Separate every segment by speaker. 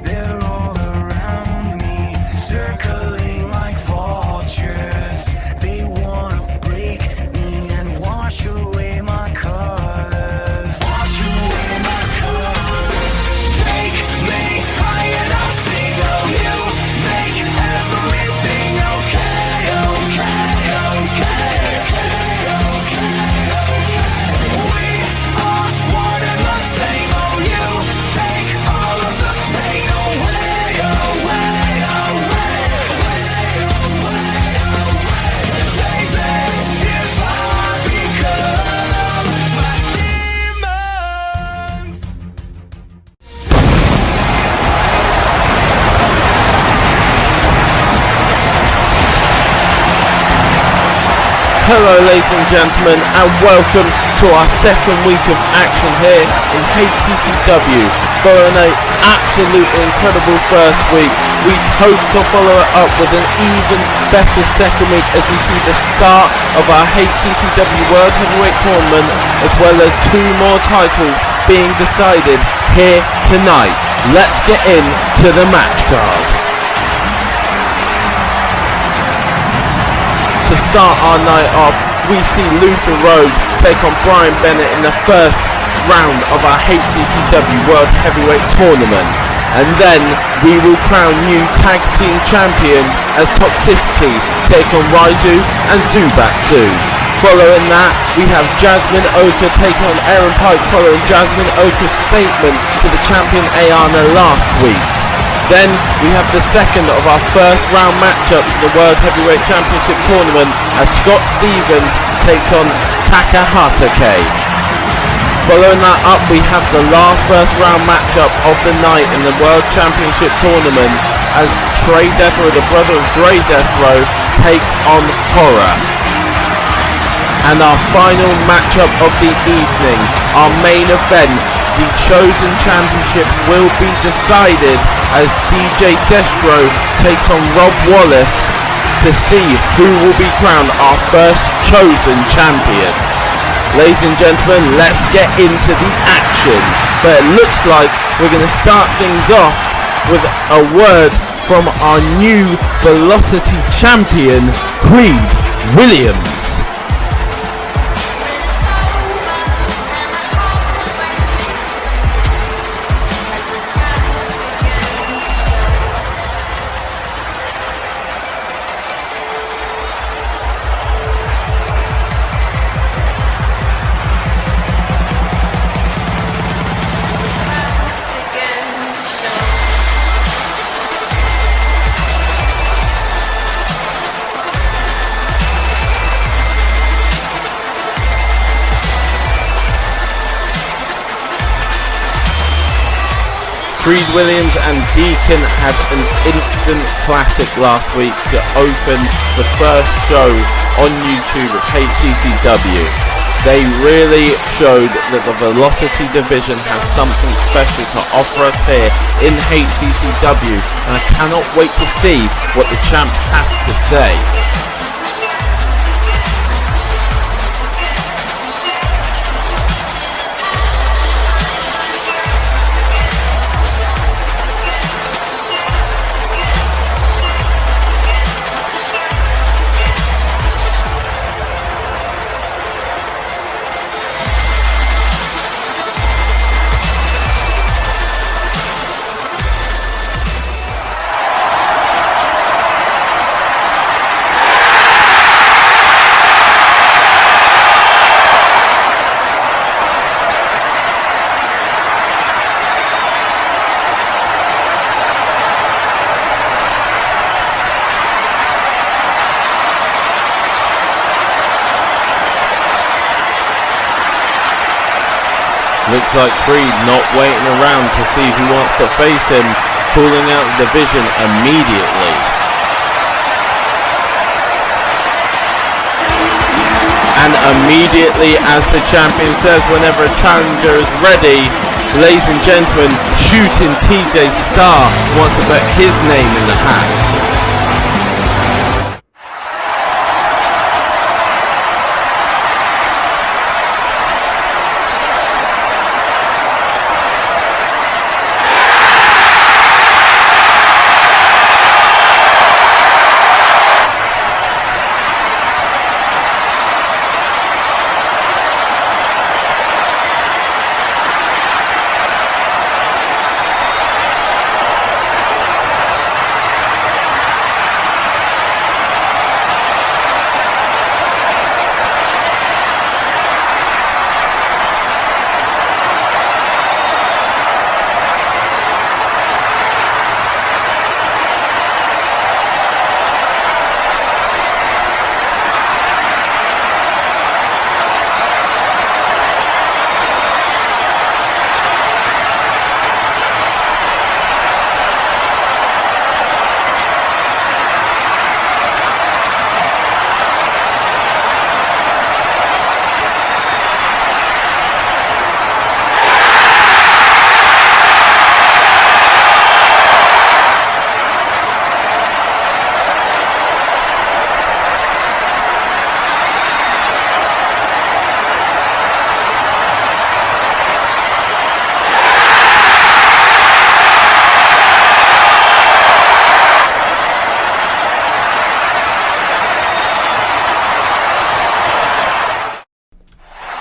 Speaker 1: They're all around me, circling like vultures. They wanna break me and wash away my colors. Wash away my colors. Take me high and I'll sing of you. Make everything okay, okay, okay, okay, okay. We are one and the same. Oh, you take all of the pain away, away, away, away, away. Save me if I become my demons.
Speaker 2: Hello ladies and gentlemen, and welcome to our second week of action here in HCCW. Following an absolutely incredible first week, we hope to follow it up with an even better second week as we see the start of our HCCW World Heavyweight Tournament, as well as 2 more titles being decided here tonight. Let's get into the match card. To start our night off, we see Luther Rhodes take on Brian Bennett in the first round of our HCCW World Heavyweight Tournament. And then we will crown new tag team champion as Toxicity take on Raizu and Zubatsu. Following that, we have Jasmine Oka take on Aaron Pike following Jasmine Oka's statement to the champion Ayana last week. Then we have the second of our first round matchups in the World Heavyweight Championship Tournament as Scott Stevens takes on Taka Hatake. Following that up, we have the last first round matchup of the night in the World Championship Tournament as Trey Deathrow, the brother of Dre Deathrow, takes on Horror. And our final matchup of the evening, our main event, the Chosen Championship, will be decided as DJ Destro takes on Rob Wallace to see who will be crowned our first Chosen Champion. Ladies and gentlemen, let's get into the action. But it looks like we're going to start things off with a word from our new Velocity Champion, Creed Williams. Creed Williams and Deacon had an instant classic last week to open the first show on YouTube of HCCW. They really showed that the Velocity division has something special to offer us here in HCCW, and I cannot wait to see what the champ has to say. Looks like Creed not waiting around to see who wants to face him, calling out the division immediately. And immediately, as the champion says, whenever a challenger is ready, ladies and gentlemen, Shooting TJ Starr wants to put his name in the hat.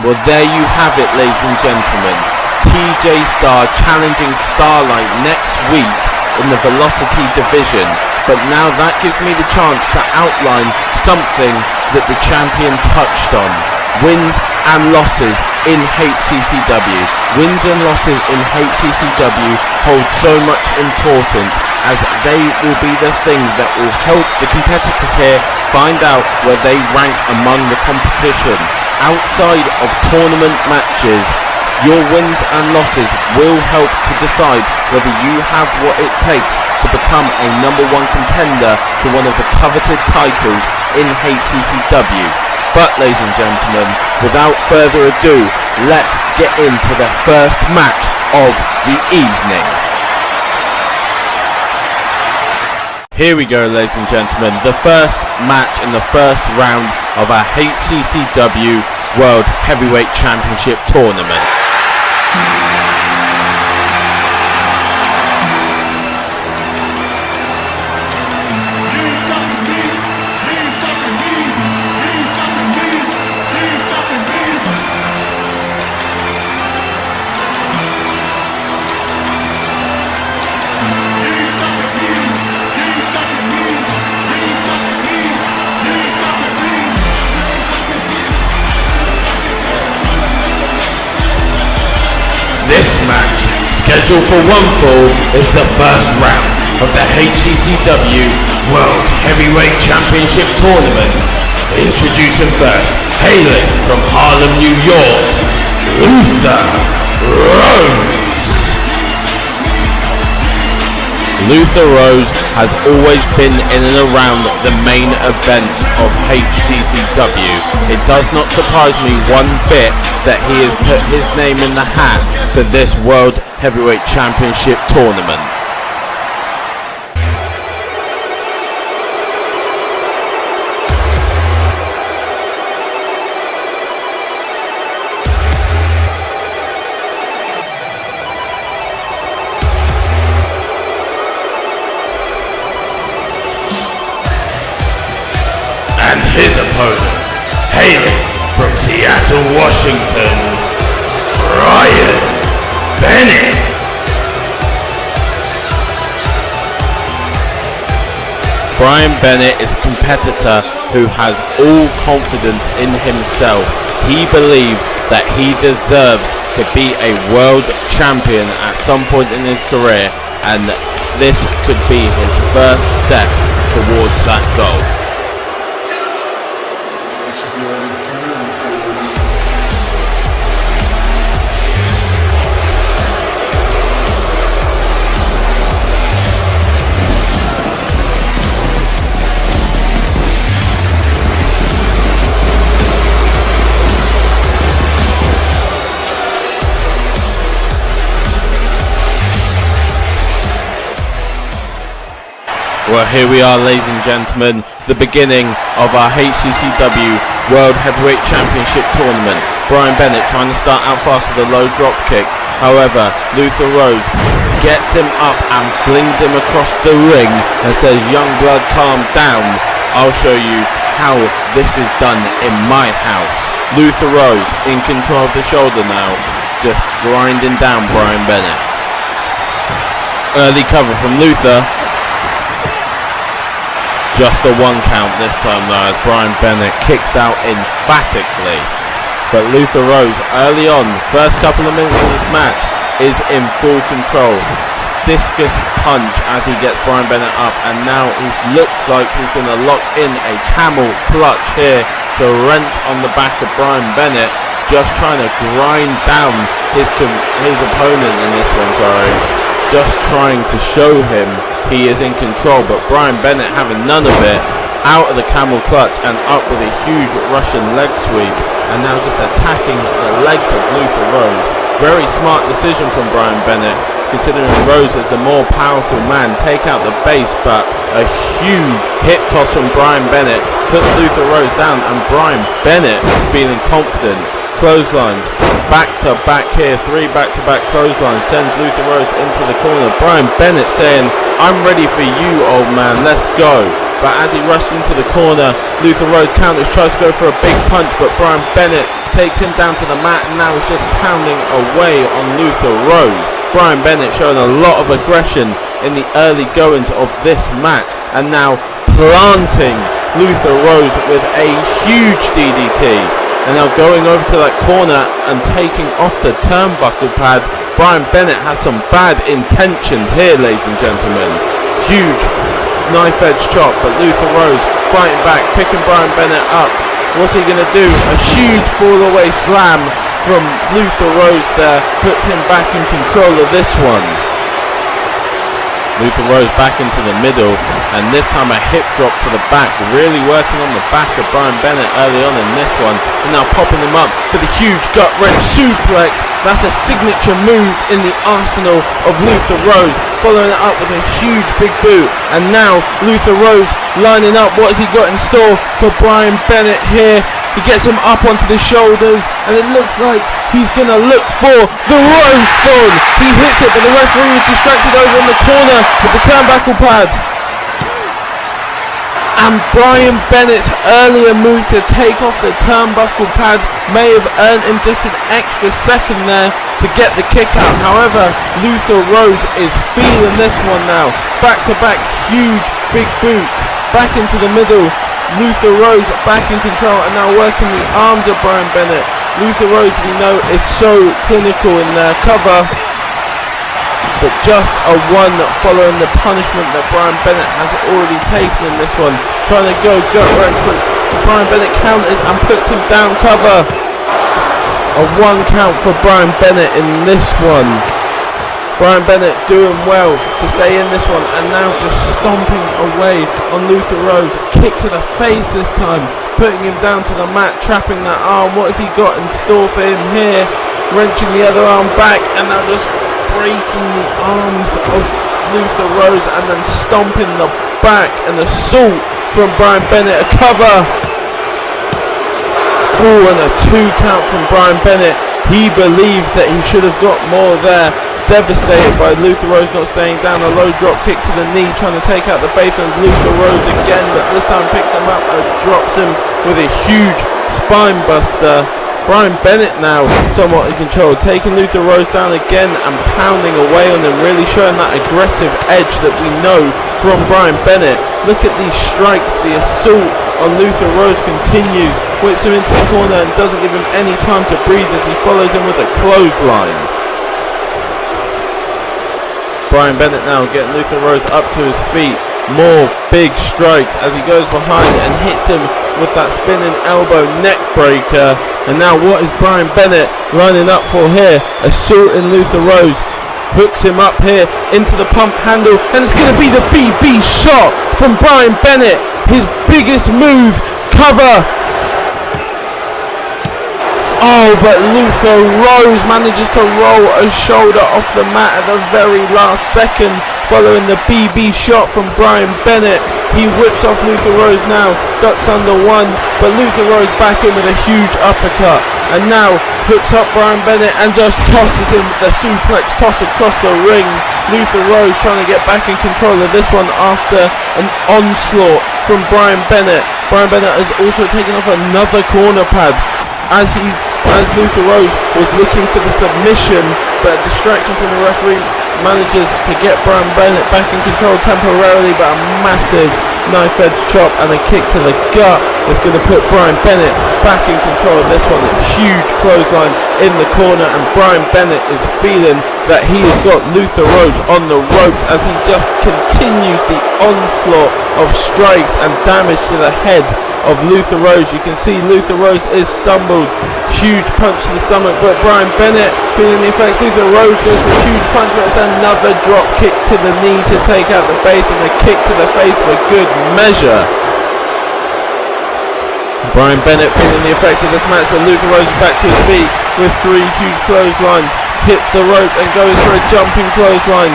Speaker 2: Well, there you have it, ladies and gentlemen. TJ Starr challenging Starlight next week in the Velocity division. But now that gives me the chance to outline something that the champion touched on. Wins and losses in HCCW. Wins and losses in HCCW hold so much importance, as they will be the thing that will help the competitors here find out where they rank among the competition. Outside of tournament matches, your wins and losses will help to decide whether you have what it takes to become a number one contender to one of the coveted titles in HCCW. But ladies and gentlemen, without further ado, let's get into the first match of the evening. Here we go, ladies and gentlemen, the first match in the first round of our HCCW World Heavyweight Championship tournament. This match, scheduled for one fall, is the first round of the HCCW World Heavyweight Championship Tournament. Introducing first, hailing from Harlem, New York, Luther Rose. Luther Rose has always been in and around the main event of HCCW. It does not surprise me one bit that he has put his name in the hat for this World Heavyweight Championship tournament. And his opponent, hailing from Seattle, Washington, Brian Bennett. Brian Bennett is a competitor who has all confidence in himself. He believes that he deserves to be a world champion at some point in his career, and this could be his first steps towards that goal. Well, here we are, ladies and gentlemen, the beginning of our HCCW World Heavyweight Championship tournament. Brian Bennett trying to start out fast with a low drop kick. However, Luther Rose gets him up and flings him across the ring and says, "Young blood, calm down. I'll show you how this is done in my house." Luther Rose in control of the shoulder now, just grinding down Brian Bennett. Early cover from Luther. Just a one count this time though, as Brian Bennett kicks out emphatically. But Luther Rose early on, first couple of minutes of this match, is in full control. Discus punch as he gets Brian Bennett up, and now he looks like he's going to lock in a camel clutch here to wrench on the back of Brian Bennett, just trying to grind down his opponent in this one, just trying to show him he is in control, but Brian Bennett having none of it, out of the camel clutch and up with a huge Russian leg sweep, and now just attacking the legs of Luther Rose. Very smart decision from Brian Bennett, considering Rose is the more powerful man. Take out the base, but a huge hip toss from Brian Bennett puts Luther Rose down, and Brian Bennett feeling confident. Clotheslines, back to back here, 3 back-to-back clotheslines, sends Luther Rose into the corner. Brian Bennett saying, "I'm ready for you, old man, let's go." but as he rushed into the corner, Luther Rose counters, tries to go for a big punch, but Brian Bennett takes him down to the mat, and now he's just pounding away on Luther Rose. Brian Bennett showing a lot of aggression in the early goings of this match, and now planting Luther Rose with a huge DDT. And now going over to that corner and taking off the turnbuckle pad. Brian Bennett has some bad intentions here, ladies and gentlemen. Huge knife edge chop, but Luther Rose fighting back, picking Brian Bennett up. What's he going to do? A huge fall away slam from Luther Rose there puts him back in control of this one. Luther Rose back into the middle, and this time a hip drop to the back, really working on the back of Brian Bennett early on in this one, and now popping him up for the huge gut wrench suplex. That's a signature move in the arsenal of Luther Rose, following it up with a huge big boot, and now Luther Rose lining up. What has he got in store for Brian Bennett here? He gets him up onto the shoulders, and it looks like he's going to look for the Rose Spawn. He hits it, but the referee is distracted over in the corner with the turnbuckle pad. And Brian Bennett's earlier move to take off the turnbuckle pad may have earned him just an extra second there to get the kick out. However, Luther Rose is feeling this one now. Back to back huge big boots, back into the middle. Luther Rose back in control, and now working the arms of Brian Bennett. Luther Rose, we know, is so clinical in their cover, but just a one following the punishment that Brian Bennett has already taken in this one. Trying to go gut wrench, but Brian Bennett counters and puts him down cover. A one count for Brian Bennett in this one. Brian Bennett doing well to stay in this one, and now just stomping away on Luther Rose. Kick to the face this time, putting him down to the mat, trapping that arm. What has he got in store for him here? Wrenching the other arm back, and now just breaking the arms of Luther Rose, and then stomping the back, and assault from Brian Bennett. A cover. Oh, and a 2 count from Brian Bennett. He believes that he should have got more there. Devastated by Luther Rose not staying down. A low drop kick to the knee, trying to take out the base, and Luther Rose again, but this time picks him up and drops him with a huge spine buster. Brian Bennett now somewhat in control, taking Luther Rose down again and pounding away on him, really showing that aggressive edge that we know from Brian Bennett. Look at these strikes. The assault on Luther Rose continues, whips him into the corner and doesn't give him any time to breathe as he follows him with a clothesline. Brian Bennett now getting Luther Rose up to his feet. More big strikes as he goes behind and hits him with that spinning elbow neck breaker. And now what is Brian Bennett lining up for here? Assaulting Luther Rose. Hooks him up here into the pump handle, and it's going to be the BB shot from Brian Bennett. His biggest move. Cover. Oh, but Luther Rose manages to roll a shoulder off the mat at the very last second, following the BB shot from Brian Bennett. He whips off Luther Rose now, ducks under one, but Luther Rose back in with a huge uppercut, and now hooks up Brian Bennett and just tosses him with the suplex toss across the ring. Luther Rose trying to get back in control of this one after an onslaught from Brian Bennett. Brian Bennett has also taken off another corner pad as Luther Rose was looking for the submission, but a distraction from the referee manages to get Brian Bennett back in control temporarily, but a massive knife edge chop and a kick to the gut is going to put Brian Bennett back in control of this one. A huge clothesline in the corner, and Brian Bennett is feeling that he has got Luther Rose on the ropes as he just continues the onslaught of strikes and damage to the head of Luther Rose. You can see Luther Rose is stumbled. Huge punch to the stomach, but Brian Bennett feeling the effects. Luther Rose goes for a huge punch, but it's another drop kick to the knee to take out the base, and a kick to the face for good measure. Brian Bennett feeling the effects of this match, but Luther Rose is back to his feet with 3 huge clotheslines. Hits the rope and goes for a jumping clothesline.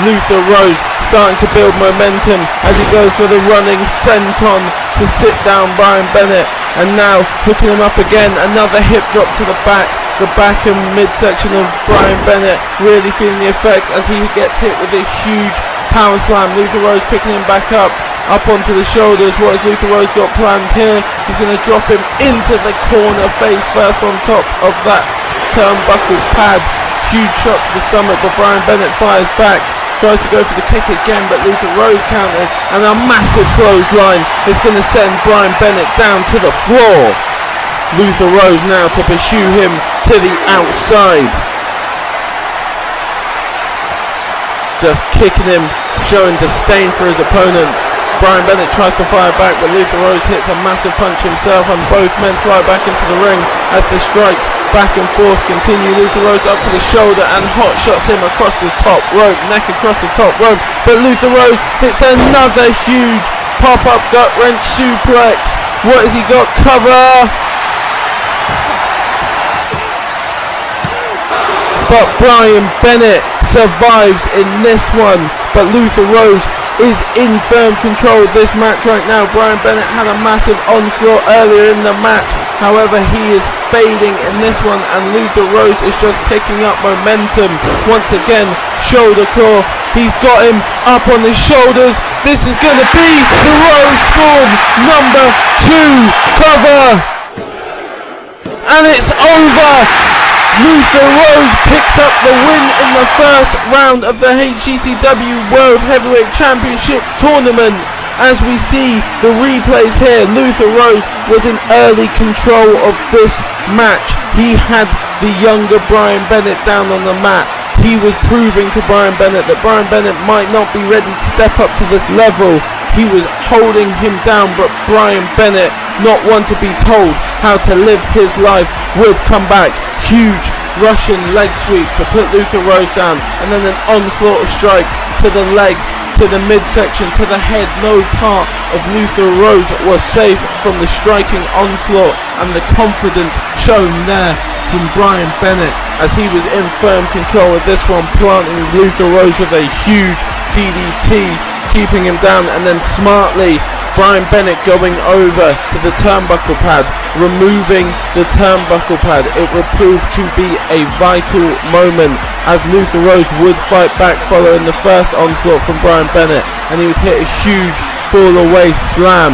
Speaker 2: Luther Rose starting to build momentum as he goes for the running senton to sit down Brian Bennett, and now hooking him up again. Another hip drop to the back and midsection of Brian Bennett, really feeling the effects as he gets hit with a huge power slam. Luther Rose picking him back up, up onto the shoulders. What has Luther Rose got planned here? He's going to drop him into the corner, face first on top of that turnbuckle pad. Huge shot to the stomach, but Brian Bennett fires back. Tries to go for the kick again, but Luther Rose counters, and a massive clothesline is going to send Brian Bennett down to the floor. Luther Rose now to pursue him to the outside. Just kicking him, showing disdain for his opponent. Brian Bennett tries to fire back, but Luther Rose hits a massive punch himself, and both men slide back into the ring as the strikes back and forth continue. Luther Rose up to the shoulder and hot shots him across the top rope, neck across the top rope, but Luther Rose hits another huge pop-up gut wrench suplex. What has he got? Cover! But Brian Bennett survives in this one, but Luther Rose is in firm control of this match right now. Brian Bennett had a massive onslaught earlier in the match, however he is fading in this one, and Luther Rose is just picking up momentum. Once again, shoulder claw, he's got him up on his shoulders. This is going to be the Rose Storm number 2 cover, and it's over. Luther Rose picks up the win in the first round of the HCCW World Heavyweight Championship tournament. As we see the replays here, Luther Rose was in early control of this match. He had the younger Brian Bennett down on the mat. He was proving to Brian Bennett that Brian Bennett might not be ready to step up to this level. He was holding him down, but Brian Bennett, not one to be told how to live his life, would come back. Huge Russian leg sweep to put Luther Rose down, and then an onslaught of strikes to the legs, to the midsection, to the head. No part of Luther Rose was safe from the striking onslaught, and the confidence shown there from Brian Bennett as he was in firm control of this one, planting Luther Rose with a huge DDT, keeping him down, and then smartly Brian Bennett going over to the turnbuckle pad, removing the turnbuckle pad. It would prove to be a vital moment as Luther Rose would fight back following the first onslaught from Brian Bennett, and he would hit a huge fall away slam.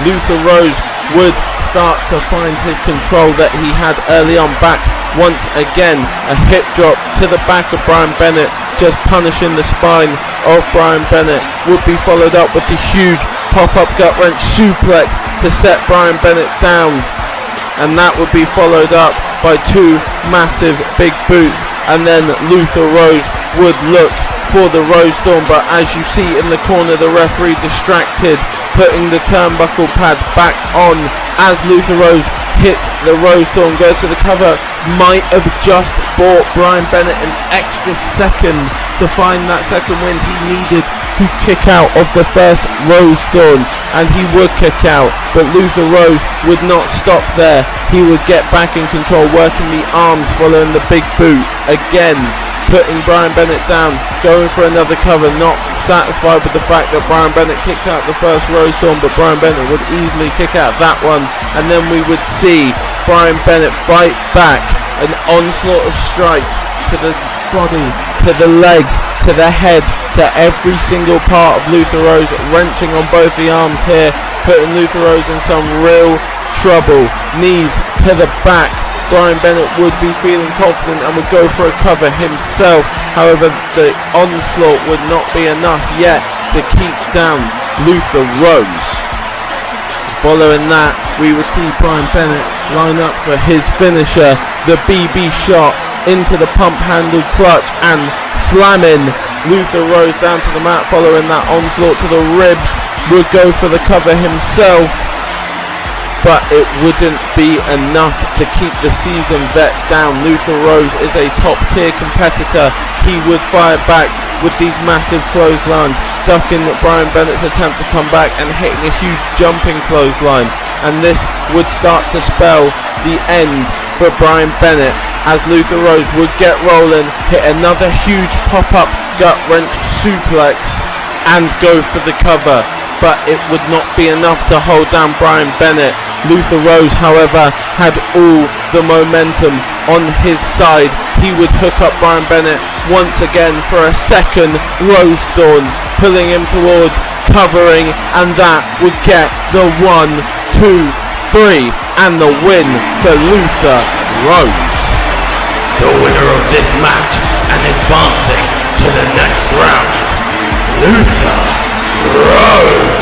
Speaker 2: Luther Rose would start to find his control that he had early on back. Once again, a hip drop to the back of Brian Bennett, just punishing the spine of Brian Bennett, would be followed up with the huge pop-up gut wrench suplex to set Brian Bennett down, and that would be followed up by 2 massive big boots, and then Luther Rose would look for the Rose Storm, but as you see in the corner, the referee distracted, putting the turnbuckle pad back on as Luther Rose hits the Rose Storm, goes for the cover. Might have just bought Brian Bennett an extra second to find that second win he needed to kick out of the first Rose Storm, and he would kick out, but Luther Rose would not stop there. He would get back in control, working the arms following the big boot again, putting Brian Bennett down, going for another cover, not satisfied with the fact that Brian Bennett kicked out the first Rose Storm, but Brian Bennett would easily kick out that one, and then we would see Brian Bennett fight back, an onslaught of strikes to the body, to the legs, to the head, to every single part of Luther Rose, wrenching on both the arms here, putting Luther Rose in some real trouble. Knees to the back. Brian Bennett would be feeling confident and would go for a cover himself. However, the onslaught would not be enough yet to keep down Luther Rose. Following that, we would see Brian Bennett line up for his finisher, the BB shot into the pump handle clutch, and slamming Luther Rose down to the mat. Following that onslaught to the ribs, would go for the cover himself, but it wouldn't be enough to keep the seasoned vet down. Luther Rose is a top tier competitor. He would fire back with these massive clotheslines, ducking Brian Bennett's attempt to come back and hitting a huge jumping clothesline, and this would start to spell the end for Brian Bennett as Luther Rose would get rolling, hit another huge pop-up gut wrench suplex and go for the cover, but it would not be enough to hold down Brian Bennett. Luther Rose, however, had all the momentum on his side. He would hook up Brian Bennett once again for a second Rose Thorn, pulling him towards covering, and that would get the 1, 2, 3 and the win for Luther Rose.
Speaker 3: The winner of this match and advancing to the next round, Luther Rose.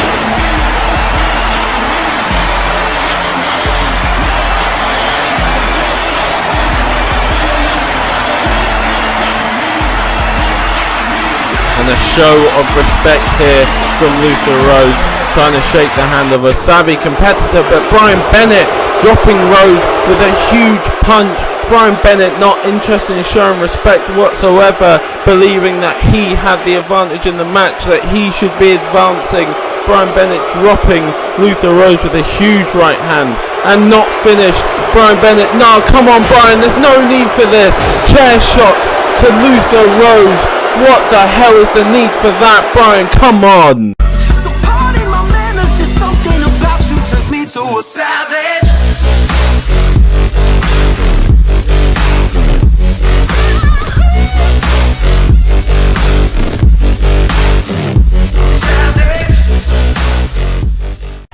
Speaker 2: And a show of respect here from Luther Rose, trying to shake the hand of a savvy competitor, but Brian Bennett dropping Rose with a huge punch. Brian Bennett not interested in showing respect whatsoever, believing that he had the advantage in the match, that he should be advancing. Brian Bennett dropping Luther Rose with a huge right hand, and not finished. Brian Bennett, no, come on Brian, there's no need for this. Chair shots to Luther Rose. What the hell is the need for that, Brian? Come on!
Speaker 1: So pardon my manners, just something about you turns me to a savage.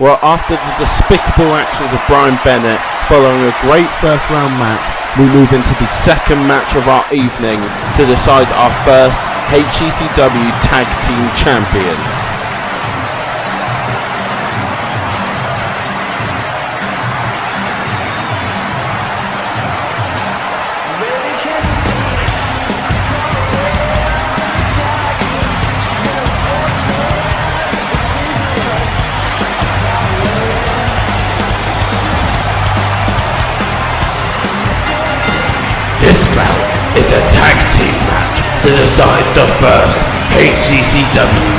Speaker 2: Well, after the despicable actions of Brian Bennett following a great first round match, we move into the second match of our evening to decide our first HCCW Tag Team Champions.
Speaker 3: This bout is a tag team match to decide the first HCCW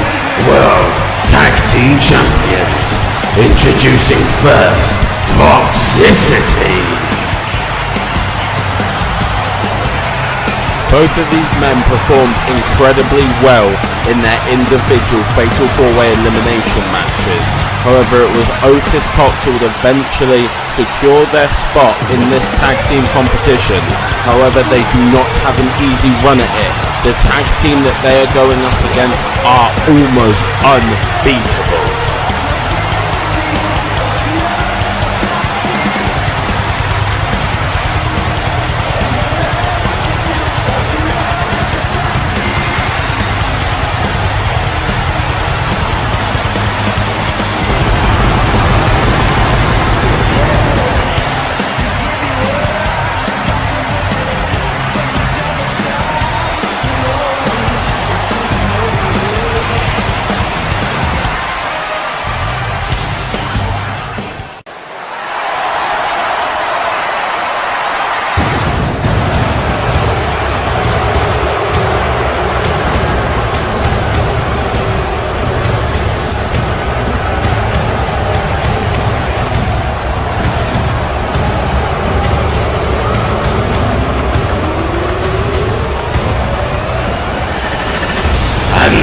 Speaker 3: World Tag Team Champions. Introducing first, Toxicity.
Speaker 2: Both of these men performed incredibly well in their individual Fatal 4-Way elimination matches. However, it was Otis Tox who would eventually secure their spot in this tag team competition. However, they do not have an easy run at it. The tag team that they are going up against are almost unbeatable.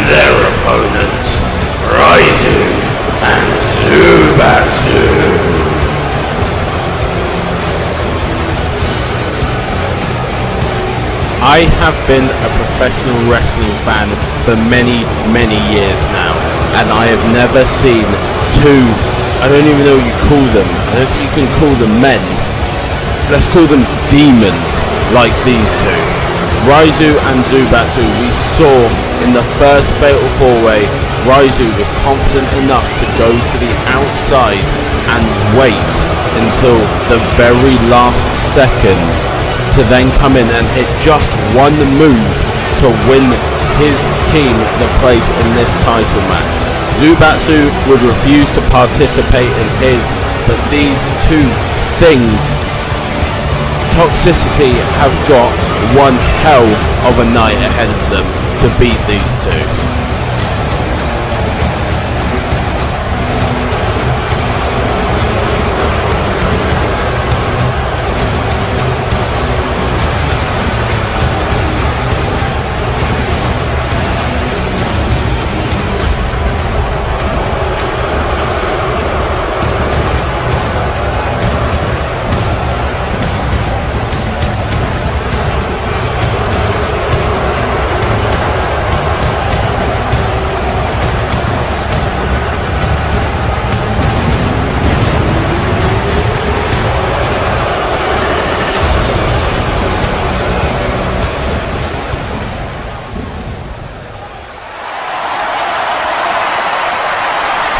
Speaker 3: Their opponents, Raizu and Zubatsu.
Speaker 2: I have been a professional wrestling fan for many, many years now, and I have never seen two, I don't even know what you call them, I don't think you can call them men, let's call them demons, like these two. Raizu and Zubatsu, we saw in the first Fatal 4-Way, Raizu was confident enough to go to the outside and wait until the very last second to then come in and hit just one move to win his team the place in this title match. Zubatsu would refuse to participate in his, but these two things, Toxicity, have got one hell of a night ahead of them to beat these two.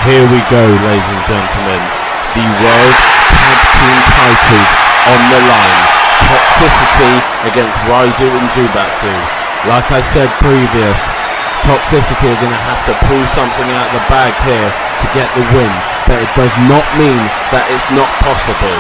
Speaker 2: Here we go, ladies and gentlemen. The World Tag Team titles on the line. Toxicity against Raizu and Zubatsu. Like I said previous, Toxicity are going to have to pull something out of the bag here to get the win, but it does not mean that it's not possible.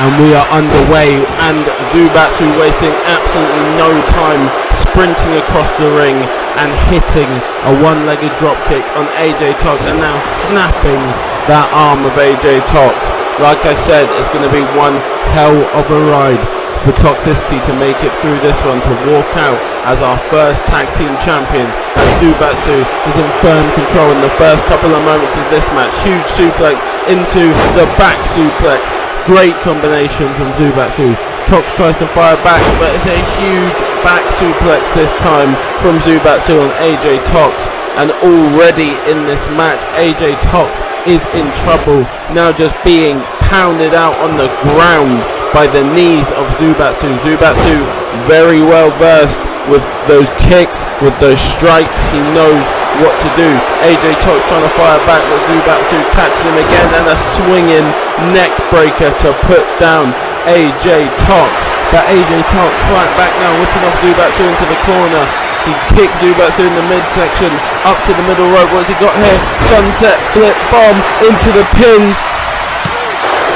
Speaker 2: And we are underway, and Zubatsu wasting absolutely no time sprinting across the ring and hitting a one-legged dropkick on AJ Tox, and now snapping that arm of AJ Tox. Like I said, it's going to be one hell of a ride for Toxicity to make it through this one, to walk out as our first tag team champions, as Zubatsu is in firm control in the first couple of moments of this match. Huge suplex into the back suplex. Great combination from Zubatsu. Tox tries to fire back, but it's a huge back suplex this time from Zubatsu on AJ Tox. And already in this match, AJ Tox is in trouble, now just being pounded out on the ground by the knees of Zubatsu. Zubatsu very well versed with those kicks, with those strikes. He knows what to do. AJ Tox trying to fire back, but Zubatsu catches him again, and a swinging neck breaker to put down AJ Tox. But AJ Tox right back now, whipping off Zubatsu into the corner. He kicks Zubatsu in the midsection up to the middle rope. What's he got here? Sunset flip bomb into the pin.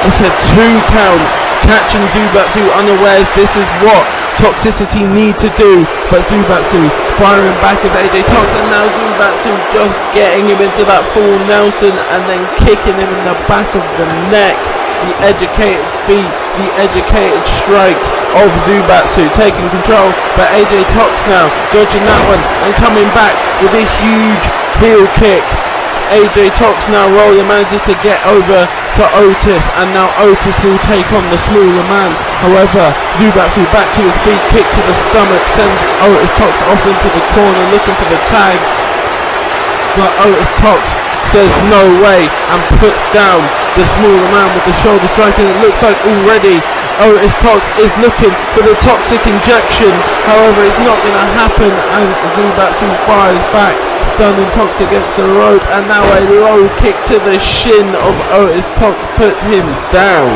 Speaker 2: It's a 2 count. Catching Zubatsu unawares. This is what Toxicity need to do. But Zubatsu firing back as AJ Tox, and now Zubatsu just getting him into that full Nelson and then kicking him in the back of the neck. The educated feet, the educated strikes of Zubatsu taking control, but AJ Tox now dodging that one and coming back with a huge heel kick. AJ Tox now rolling, manages to get over to Otis, and now Otis will take on the smaller man. However, Zubatsu back to his feet, kick to the stomach, sends Otis Tox off into the corner looking for the tag, but Otis Tox says no way and puts down the smaller man with the shoulder strike, and it looks like already Otis Tox is looking for the toxic injection. However, it's not going to happen, and Zubatsu fires back, stunning Tox against the rope, and now a low kick to the shin of Otis Tox puts him down.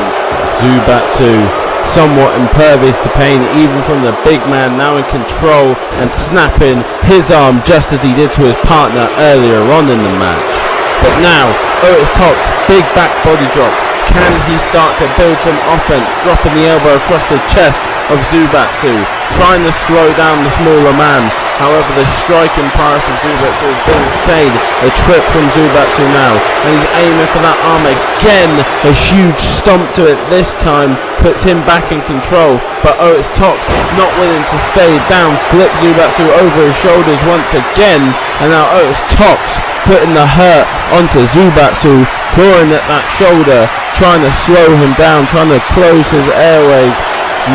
Speaker 2: Zubatsu somewhat impervious to pain, even from the big man, now in control and snapping his arm just as he did to his partner earlier on in the match. But now, Otis Tox, big back body drop. Can he start to build some offense? Dropping the elbow across the chest of Zubatsu, trying to slow down the smaller man. However, the striking prowess of Zubatsu has been insane. A trip from Zubatsu now, and he's aiming for that arm again. A huge stomp to it this time puts him back in control, but Otis Tox not willing to stay down, flips Zubatsu over his shoulders once again, and now Otis Tox putting the hurt onto Zubatsu, clawing at that shoulder, trying to slow him down, trying to close his airways,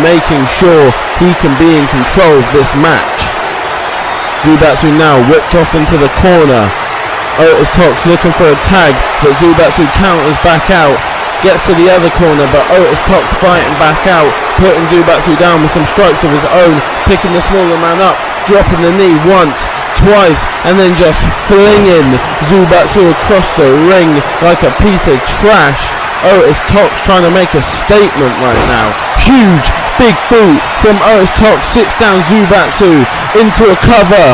Speaker 2: making sure he can be in control of this match. Zubatsu now whipped off into the corner. Otis Tox looking for a tag, but Zubatsu counters back out, gets to the other corner, but Otis Tox fighting back out, putting Zubatsu down with some strikes of his own, picking the smaller man up, dropping the knee once, twice, and then just flinging Zubatsu across the ring like a piece of trash. Otis Tox trying to make a statement right now. Huge big boot from Otis Tox, sits down Zubatsu into a cover,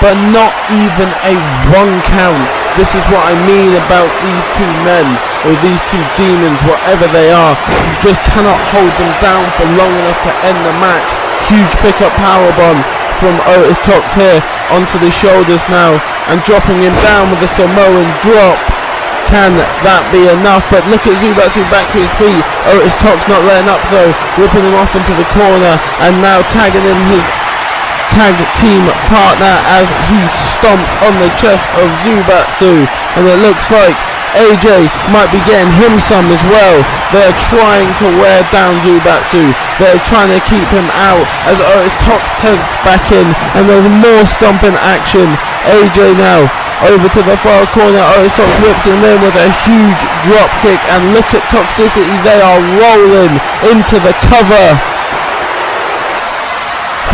Speaker 2: but not even a 1 count. This is what I mean about these two men, or these two demons, whatever they are. You just cannot hold them down for long enough to end the match. Huge pickup powerbomb from Otis Tox here onto the shoulders now, and dropping him down with a Samoan drop. Can that be enough? But look at Zubatsu back to his feet. Otis Tox not letting up though, whipping him off into the corner, and now tagging in his tag team partner as he stomps on the chest of Zubatsu, and it looks like AJ might be getting him some as well. They're trying to wear down Zubatsu. They're trying to keep him out as Otis Tox takes back in, and there's more stomping action. AJ now over to the far corner. Otis Tox whips him in with a huge drop kick, and look at Toxicity. They are rolling into the cover.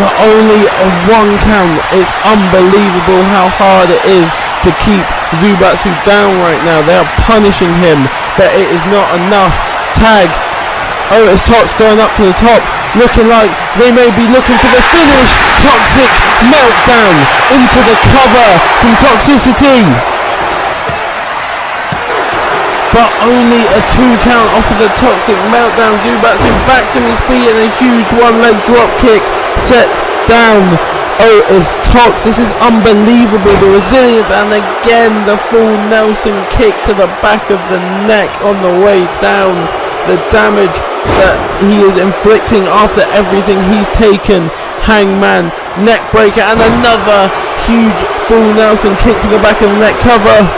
Speaker 2: but only a 1 count. It's unbelievable how hard it is to keep Zubatsu down right now. They are punishing him, but it is not enough. Tag. Otis Tox going up to the top, looking like they may be looking for the finish. Toxic meltdown into the cover from Toxicity. But only a 2 count off of the Toxic meltdown. Zubatsu back to his feet and a huge 1-leg drop kick sets down Otis Tox. This is unbelievable, the resilience, and again the full Nelson kick to the back of the neck on the way down. The damage that he is inflicting after everything he's taken. Hangman neck breaker and another huge full Nelson kick to the back of the neck cover.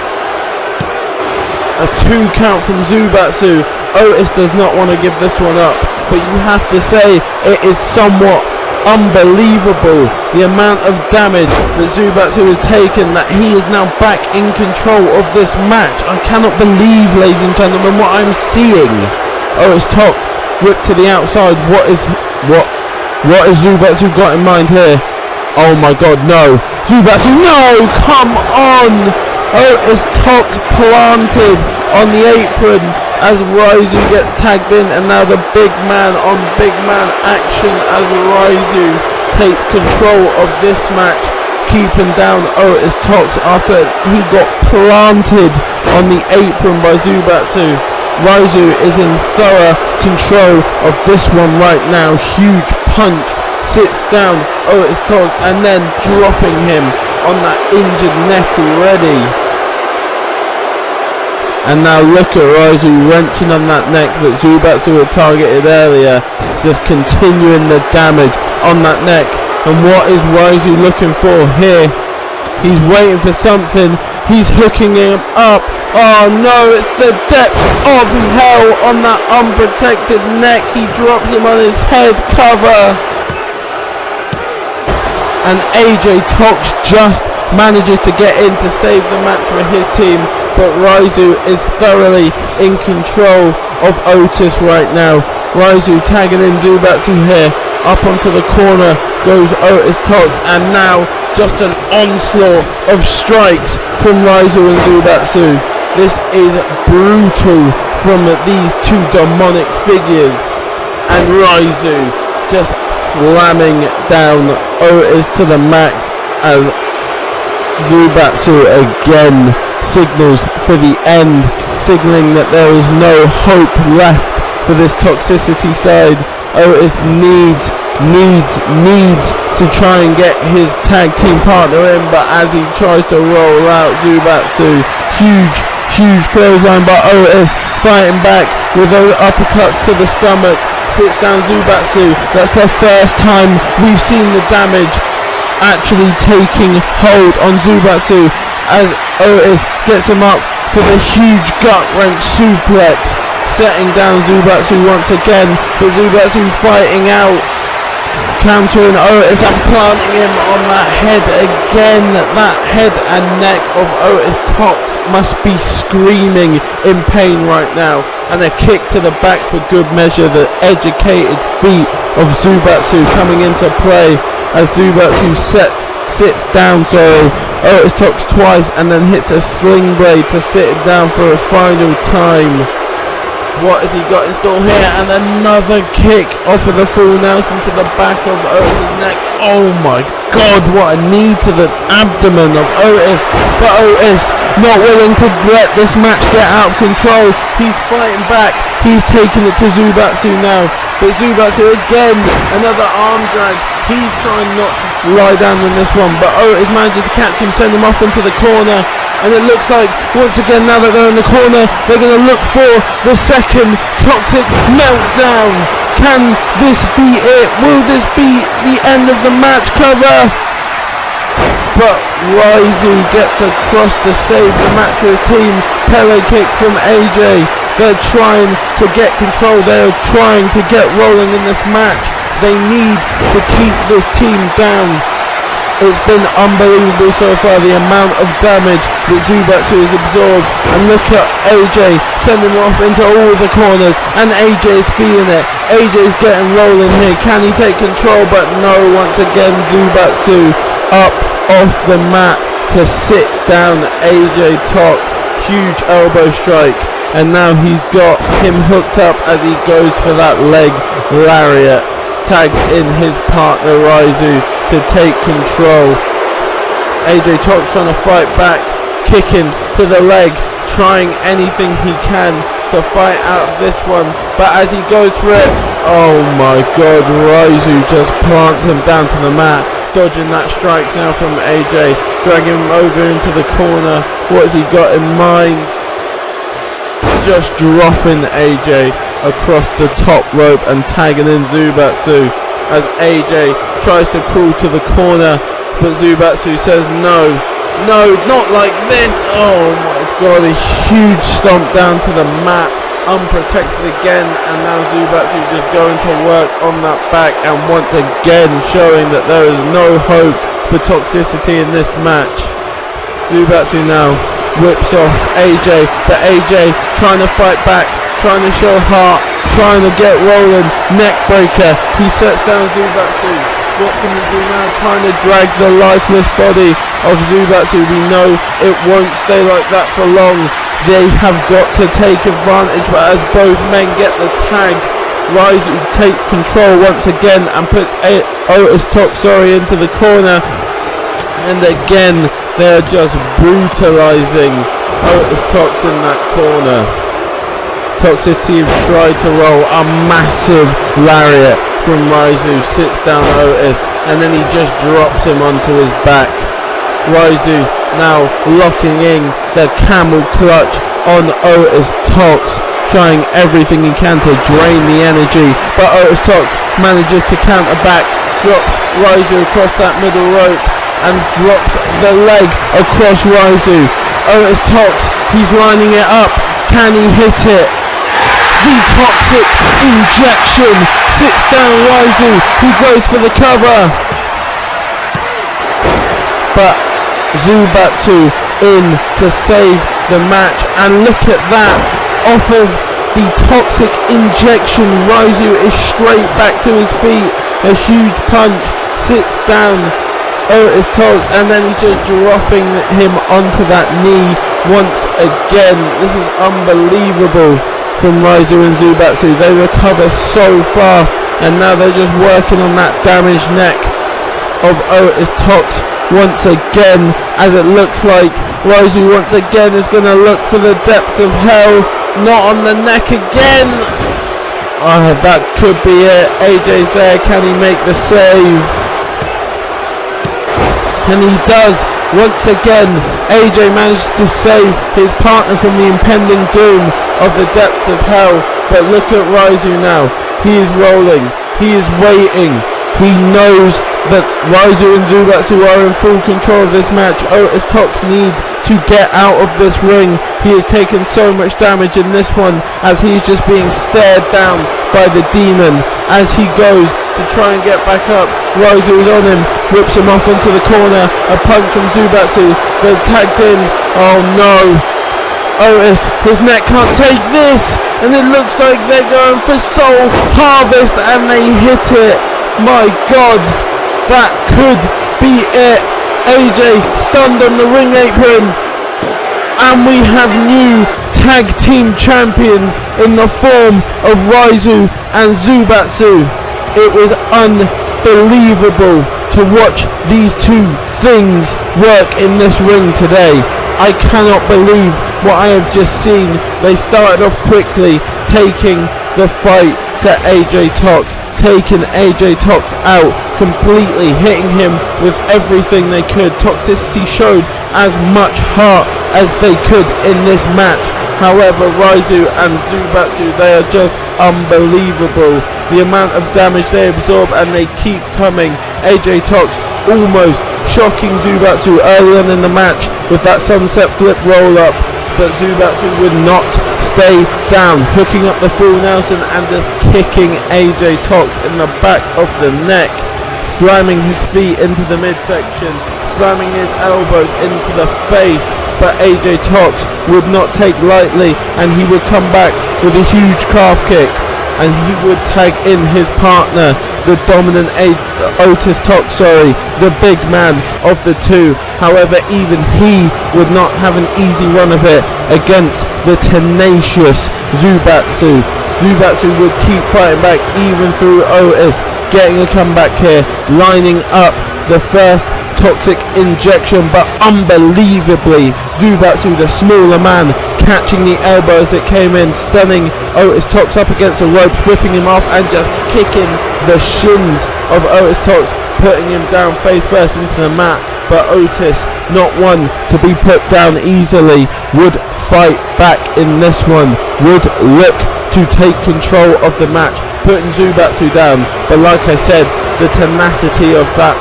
Speaker 2: A 2 count from Zubatsu. Otis does not want to give this one up, but you have to say it is somewhat unbelievable the amount of damage that Zubatsu has taken, that he is now back in control of this match. I cannot believe, ladies and gentlemen, what I'm seeing. Otis Tox whipped to the outside. What is Zubatsu got in mind here? Oh my god, no. Zubatsu, no! Come on! Otis Tox planted on the apron as Raizu gets tagged in, and now the big man on big man action as Raizu takes control of this match, keeping down Otis Tox after he got planted on the apron by Zubatsu. Raizu is in thorough control of this one right now. Huge punch, sits down Otis Tox and then dropping him on that injured neck already. And now look at Raizu wrenching on that neck that Zubatsu had targeted earlier, just continuing the damage on that neck. And what is Raizu looking for here? He's waiting for something. He's hooking him up. Oh no, it's the depths of hell on that unprotected neck. He drops him on his head cover. And AJ Tox just manages to get in to save the match for his team, but Raizu is thoroughly in control of Otis right now. Raizu tagging in Zubatsu here. Up onto the corner goes Otis Tox, and now just an onslaught of strikes from Raizu and Zubatsu. This is brutal from these two demonic figures, and Raizu just slamming down Otis to the max as Zubatsu again signals for the end, signaling that there is no hope left for this Toxicity side. Otis needs to try and get his tag team partner in, but as he tries to roll out Zubatsu, huge clothesline by Otis, fighting back with those uppercuts to the stomach, sits down Zubatsu. That's the first time we've seen the damage actually taking hold on Zubatsu as Otis gets him up for the huge gut wrench suplex, setting down Zubatsu once again, but Zubatsu fighting out, countering Otis and planting him on that head again. That head and neck of Otis Tox must be screaming in pain right now, and a kick to the back for good measure. The educated feet of Zubatsu coming into play as Zubatsu sits down Otis Tox twice and then hits a sling blade to sit him down for a final time. What has he got in store here? And another kick off of the full Nelson to the back of Otis' neck. Oh my god, what a knee to the abdomen of Otis. But Otis not willing to let this match get out of control. He's fighting back. He's taking it to Zubatsu now. But Zubatsu again, another arm drag. He's trying not to lie down in this one, but Otis manages to catch him, send him off into the corner. And it looks like, once again, now that they're in the corner, they're going to look for the second Toxic meltdown. Can this be it? Will this be the end of the match cover? But Raizu gets across to save the match for his team. Pele kick from AJ. They're trying to get control. They're trying to get rolling in this match. They need to keep this team down. It's been unbelievable so far, the amount of damage that Zubatsu has absorbed. And look at AJ sending him off into all the corners, and AJ is feeling it. AJ's getting rolling here. Can he take control? But no, once again Zubatsu up off the mat to sit down AJ Tox. Huge elbow strike, and now he's got him hooked up as he goes for that leg lariat. Tags in his partner Raizu to take control. AJ Tox trying to fight back, kicking to the leg, trying anything he can to fight out of this one, but as he goes for it, oh my god, Raizu just plants him down to the mat, dodging that strike now from AJ, dragging him over into the corner. What has he got in mind? Just dropping AJ across the top rope and tagging in Zubatsu as AJ tries to crawl to the corner, but Zubatsu says no, not like this. Oh my god, a huge stomp down to the mat, unprotected again, and now Zubatsu just going to work on that back, and once again showing that there is no hope for toxicity in this match. Zubatsu now whips off AJ, but AJ trying to fight back, trying to show heart, trying to get rolling, neck breaker, he sets down Zubatsu. What can he do now? Trying to drag the lifeless body of Zubatsu. We know it won't stay like that for long. They have got to take advantage, but as both men get the tag, Raizu takes control once again and puts Otis Tox into the corner, and again they're just brutalizing Otis Tox in that corner. Toxicity tried to roll a massive lariat from Raizu, sits down Otis, and then he just drops him onto his back. Raizu now locking in the camel clutch on Otis Tox, trying everything he can to drain the energy, but Otis Tox manages to counter back, drops Raizu across that middle rope and drops the leg across Raizu. Otis Tox, he's lining it up, can he hit it? The toxic injection sits down Raizu, who goes for the cover, but Zubatsu in to save the match, and look at that, off of the toxic injection Raizu is straight back to his feet, a huge punch, sits down Otis Tox, and then he's just dropping him onto that knee once again. This is unbelievable from Raizu and Zubatsu. They recover so fast, and now they're just working on that damaged neck of Otis Tox once again, as it looks like Raizu once again is going to look for the depths of hell. Not on the neck again. That could be it. AJ's there, can he make the save? And he does. Once again, AJ managed to save his partner from the impending doom of the depths of hell. But look at Raizu now. He is rolling. He is waiting. He knows that Raizu and Zubatsu are in full control of this match. Otis Tox needs to get out of this ring. He has taken so much damage in this one, as he's just being stared down by the demon as he goes to try and get back up. Raizu is on him, whips him off into the corner, a punch from Zubatsu, they're tagged in. Oh no, Otis, his neck can't take this, and it looks like they're going for Soul Harvest, and they hit it. My god, that could be it. AJ stunned on the ring apron, and we have new tag team champions in the form of Raizu and Zubatsu. It was unbelievable to watch these two things work in this ring today. I cannot believe what I have just seen. They started off quickly, taking the fight to AJ Tox, taking AJ Tox out completely, hitting him with everything they could. Toxicity showed as much heart as they could in this match. However, Raizu and Zubatsu, they are just unbelievable. The amount of damage they absorb, and they keep coming. AJ Tox almost shocking Zubatsu early on in the match with that sunset flip roll up, but Zubatsu would not stay down, hooking up the full Nelson and just kicking AJ Tox in the back of the neck, slamming his feet into the midsection, slamming his elbows into the face, but AJ Tox would not take lightly, and he would come back with a huge calf kick. and he would tag in his partner, the dominant Otis Tox, the big man of the two. However, even he would not have an easy run of it against the tenacious Zubatsu. Zubatsu would keep fighting back even through Otis, getting a comeback here, lining up the first toxic injection, but unbelievably Zubatsu, the smaller man, catching the elbow as it came in, stunning Otis Tox up against the ropes, whipping him off and just kicking the shins of Otis Tox, putting him down face first into the mat. But Otis, not one to be put down easily, would fight back in this one, would look to take control of the match, putting Zubatsu down. But like I said, the tenacity of that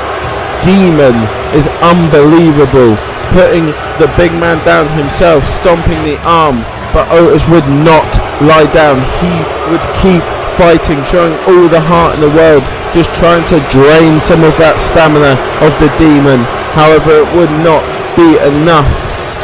Speaker 2: demon is unbelievable, putting the big man down himself, stomping the arm. But Otis would not lie down. He would keep fighting, showing all the heart in the world, just trying to drain some of that stamina of the demon. However, it would not be enough.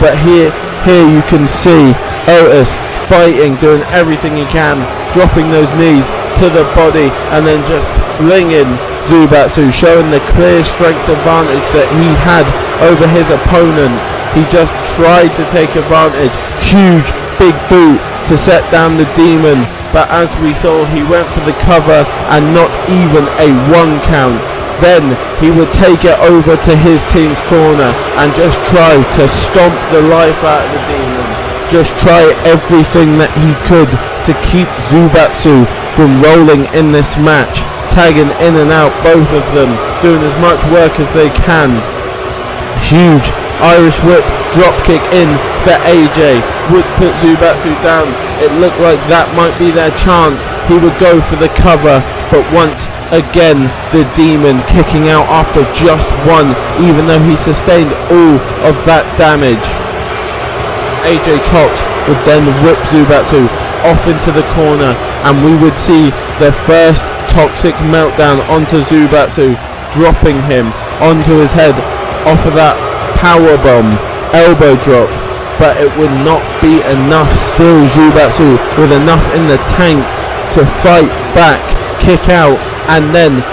Speaker 2: But here you can see Otis fighting, doing everything he can, dropping those knees to the body and then just flinging Zubatsu, showing the clear strength advantage that he had over his opponent. He just tried to take advantage. Huge big boot to set down the demon, but as we saw, he went for the cover and not even a 1 count. Then he would take it over to his team's corner and just try to stomp the life out of the demon. Just try everything that he could to keep Zubatsu from rolling in this match, tagging in and out both of them, doing as much work as they can. Huge Irish whip drop kick in for AJ would put Zubatsu down. It looked like that might be their chance. He would go for the cover, but once again the demon kicking out after just one, even though he sustained all of that damage. AJ Tox would then whip Zubatsu off into the corner, and we would see the first toxic meltdown onto Zubatsu, dropping him onto his head off of that powerbomb elbow drop. But it would not be enough. Still Zubatsu with enough in the tank to fight back, kick out, and then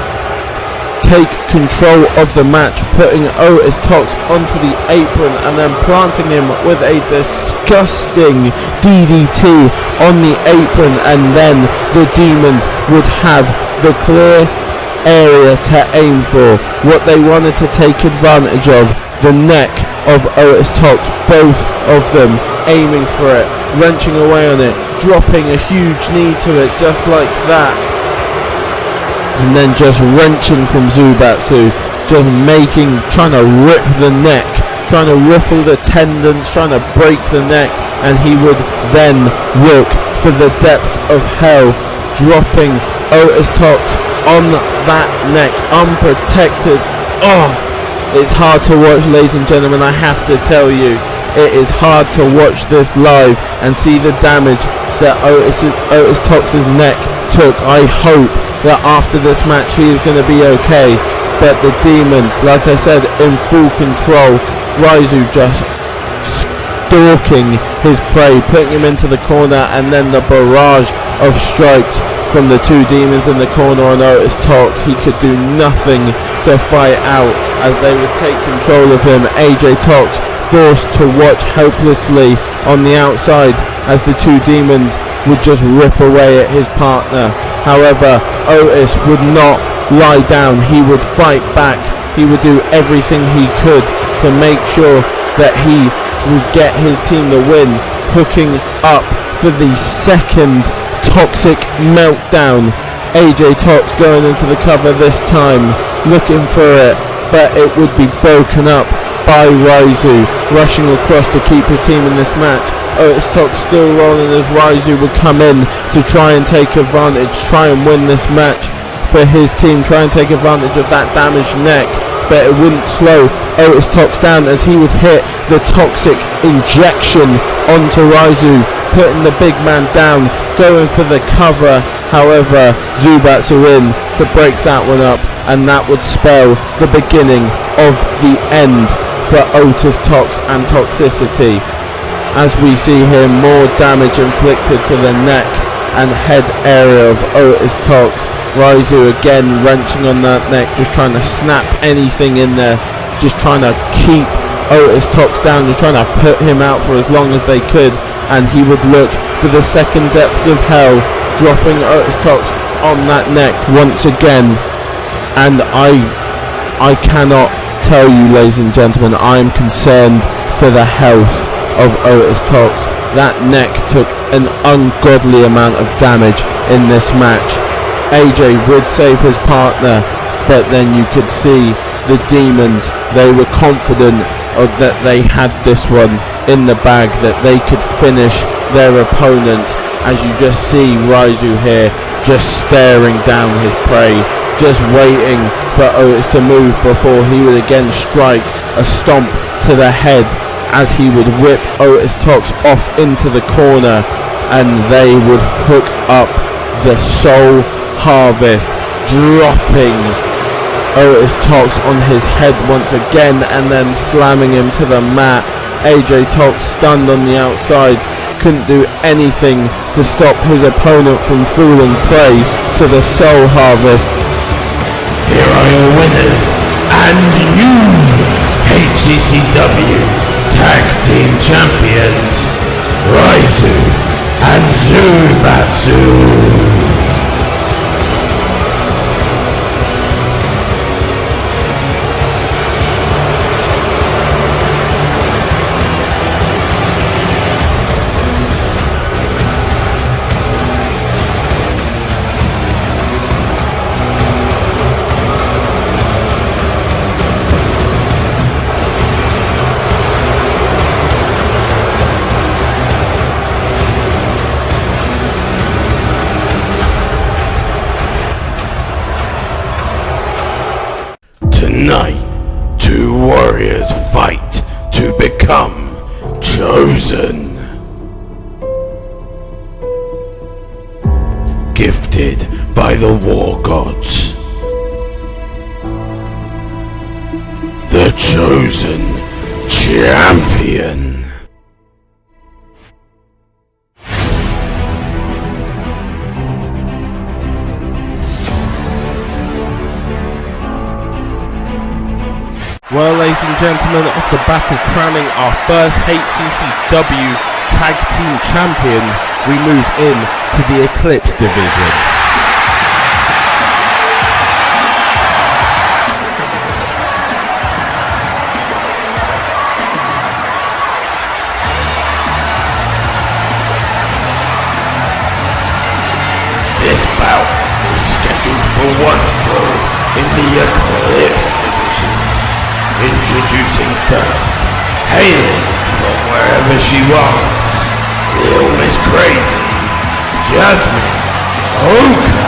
Speaker 2: take control of the match, putting Otis Tox onto the apron and then planting him with a disgusting DDT on the apron, and then the demons would have the clear area to aim for, what they wanted to take advantage of, the neck of Otis Tox, both of them aiming for it, wrenching away on it, dropping a huge knee to it just like that, and then just wrenching from Zubatsu, just trying to rip the neck, trying to rip all the tendons, trying to break the neck, and he would then look for the depths of hell, dropping Otis Tox on that neck, unprotected. It's hard to watch, ladies and gentlemen, I have to tell you. It is hard to watch this live and see the damage that Otis Tox's neck took. I hope that after this match he is going to be okay. But the demons, like I said, in full control. Raizu just stalking his prey, putting him into the corner, and then the barrage of strikes from the two demons in the corner on Otis Tox. He could do nothing to fight out as they would take control of him. AJ Tox forced to watch helplessly on the outside as the two demons would just rip away at his partner. However, Otis would not lie down. He would fight back. He would do everything he could to make sure that he would get his team the win, hooking up for the second toxic meltdown. AJ Tox going into the cover this time, looking for it, but it would be broken up by Raizu, rushing across to keep his team in this match. Otis Tox still rolling as Raizu would come in to try and take advantage, try and win this match for his team, try and take advantage of that damaged neck, but it wouldn't slow Otis Tox down as he would hit the toxic injection onto Raizu, putting the big man down, going for the cover. However, Zubatsu in to break that one up, and that would spell the beginning of the end for Otis Tox and Toxicity. As we see here, more damage inflicted to the neck and head area of Otis Tox. Raizu again wrenching on that neck, just trying to snap anything in there, just trying to keep Otis Tox down, just trying to put him out for as long as they could, and he would look for the second depths of hell, dropping Otis Tox on that neck once again. And I cannot tell you, ladies and gentlemen, I am concerned for the health of Otis Tox. That neck took an ungodly amount of damage in this match. AJ would save his partner, but then you could see the Demons, they were confident that they had this one in the bag, that they could finish their opponent, as you just see Raizu here just staring down his prey, just waiting for Otis to move before he would again strike a stomp to the head, as he would whip Otis Tox off into the corner, and they would hook up the Soul Harvest, dropping Otis Tox on his head once again and then slamming him to the mat. AJ Tox stunned on the outside, couldn't do anything to stop his opponent from falling prey to the Soul Harvest.
Speaker 3: Here are your winners and new HCCW Tag Team Champions, Raizu and Zubatsu. Tonight, two warriors fight to become chosen. Gifted by the war gods. The chosen champion.
Speaker 2: Well, ladies and gentlemen, off the back of crowning our first HCCW Tag Team Champion, we move in to the Eclipse division.
Speaker 3: This bout is scheduled for one fall in the Eclipse division. Introducing first, hailing from wherever she was, Lil Miss Crazy, Jasmine Oka.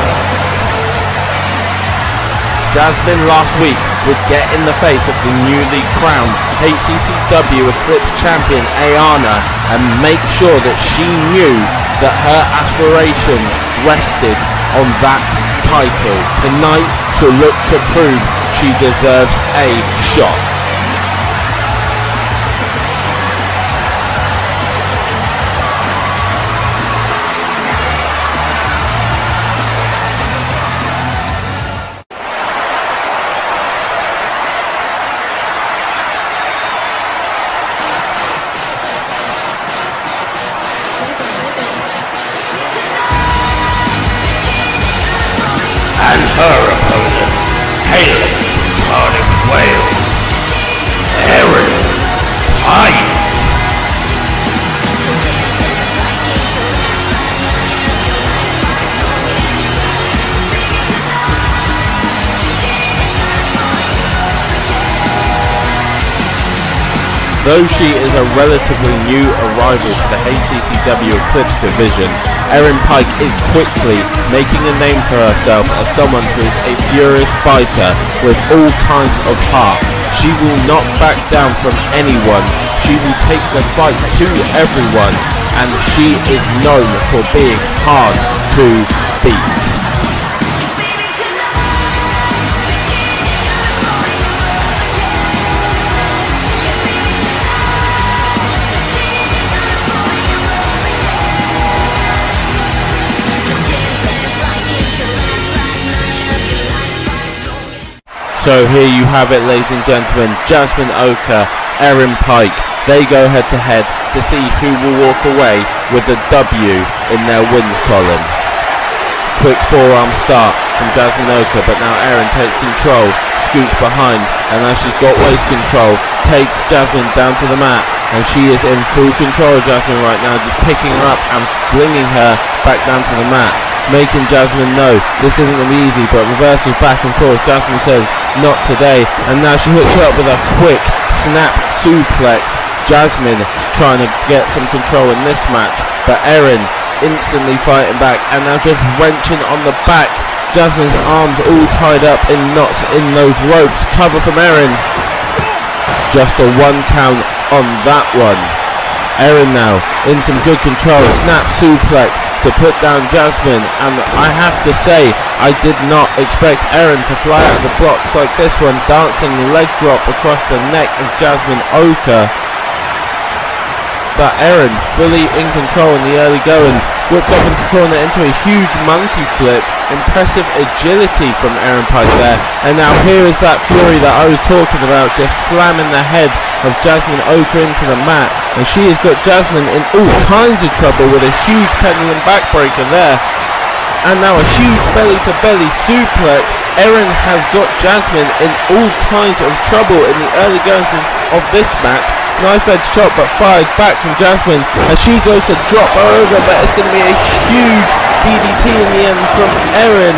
Speaker 2: Jasmine last week would get in the face of the newly crowned HCCW Eclipse Champion Ayana and make sure that she knew that her aspirations rested on that title. Tonight she'll look to prove she deserves a shot.
Speaker 3: And her opponent, hailing from Cardiff, Wales, Erin Pike.
Speaker 2: Though she is a relatively new arrival to the HCCW Eclipse division, Erin Pike is quickly making a name for herself as someone who is a furious fighter with all kinds of heart. She will not back down from anyone. She will take the fight to everyone, and she is known for being hard to beat. So here you have it, ladies and gentlemen, Jasmine Oka, Erin Pike, they go head to head to see who will walk away with the W in their wins column. Quick forearm start from Jasmine Oka, but now Erin takes control, scoots behind, and now she's got waist control, takes Jasmine down to the mat, and she is in full control of Jasmine right now, just picking her up and flinging her back down to the mat, making Jasmine know this isn't going to be easy, but reversals back and forth. Jasmine says, not today, and now she hooks her up with a quick snap suplex. Jasmine trying to get some control in this match, but Erin instantly fighting back, and now just wrenching on the back. Jasmine's arms all tied up in knots in those ropes. Cover from Erin. Just a 1 count on that one. Erin now in some good control. Snap suplex to put down Jasmine, and I have to say I did not expect Erin to fly out of the blocks like this one. Dancing leg drop across the neck of Jasmine Oka. But Erin fully in control in the early going, whipped off into the corner into a huge monkey flip. Impressive agility from Erin Pike there, and now here is that fury that I was talking about, just slamming the head of Jasmine Oka into the mat, and she has got Jasmine in all kinds of trouble with a huge pendulum backbreaker there, and now a huge belly to belly suplex. Erin has got Jasmine in all kinds of trouble in the early goings of this match. Knife edge shot, but fired back from Jasmine as she goes to drop her over, but it's going to be a huge DDT in the end from Erin,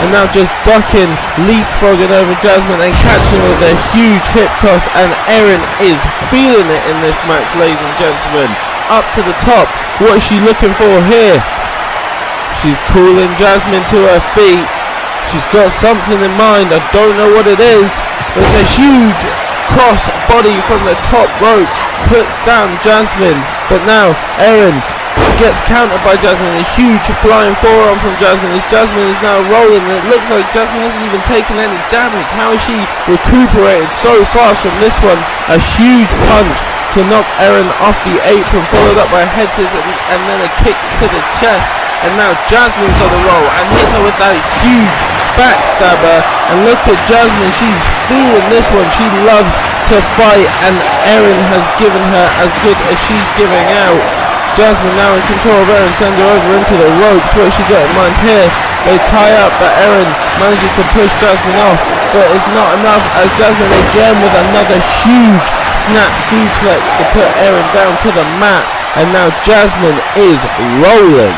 Speaker 2: and now just ducking, leapfrogging over Jasmine and catching with a huge hip toss, and Erin is feeling it in this match, ladies and gentlemen. Up to the top. What is she looking for here? She's calling Jasmine to her feet. She's got something in mind. I don't know what it is. There's a huge cross body from the top rope, puts down Jasmine, but now Erin gets countered by Jasmine. A huge flying forearm from Jasmine as Jasmine is now rolling, and it looks like Jasmine hasn't even taken any damage. How is she recuperated so fast from this one? A huge punch to knock Erin off the apron, followed up by a head scissors and then a kick to the chest, and now Jasmine's on the roll and hits her with that huge backstabber. And look at Jasmine, she's feeling this one. She loves to fight, and Erin has given her as good as she's giving out. Jasmine now in control of Erin, sends her over into the ropes. What has she got in mind here? They tie up, but Erin manages to push Jasmine off, but it's not enough as Jasmine again with another huge snap suplex to put Erin down to the mat, and now Jasmine is rolling.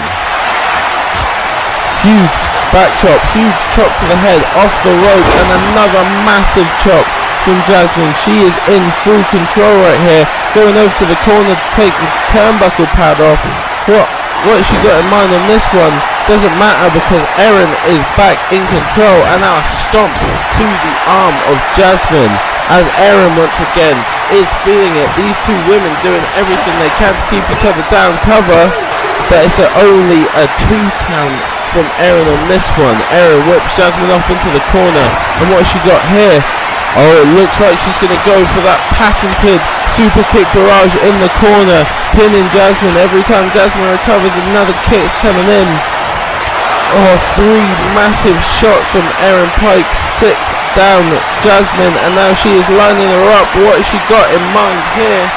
Speaker 2: Huge back chop, huge chop to the head, off the rope, and another massive chop from Jasmine. She is in full control right here, going over to the corner to take the turnbuckle pad off. What has she got in mind on this one? Doesn't matter because Erin is back in control, and now a stomp to the arm of Jasmine as Erin once again is feeling it. These two women doing everything they can to keep each other down cover, but it's only a 2 count from Erin on this one. Erin whips Jasmine off into the corner, and what has she got here? Oh, it looks like she's going to go for that patented super kick barrage in the corner, pinning Jasmine. Every time Jasmine recovers, another kick's coming in. Oh, 3 massive shots from Erin Pike, 6 down Jasmine, and now she is lining her up. What has she got in mind here?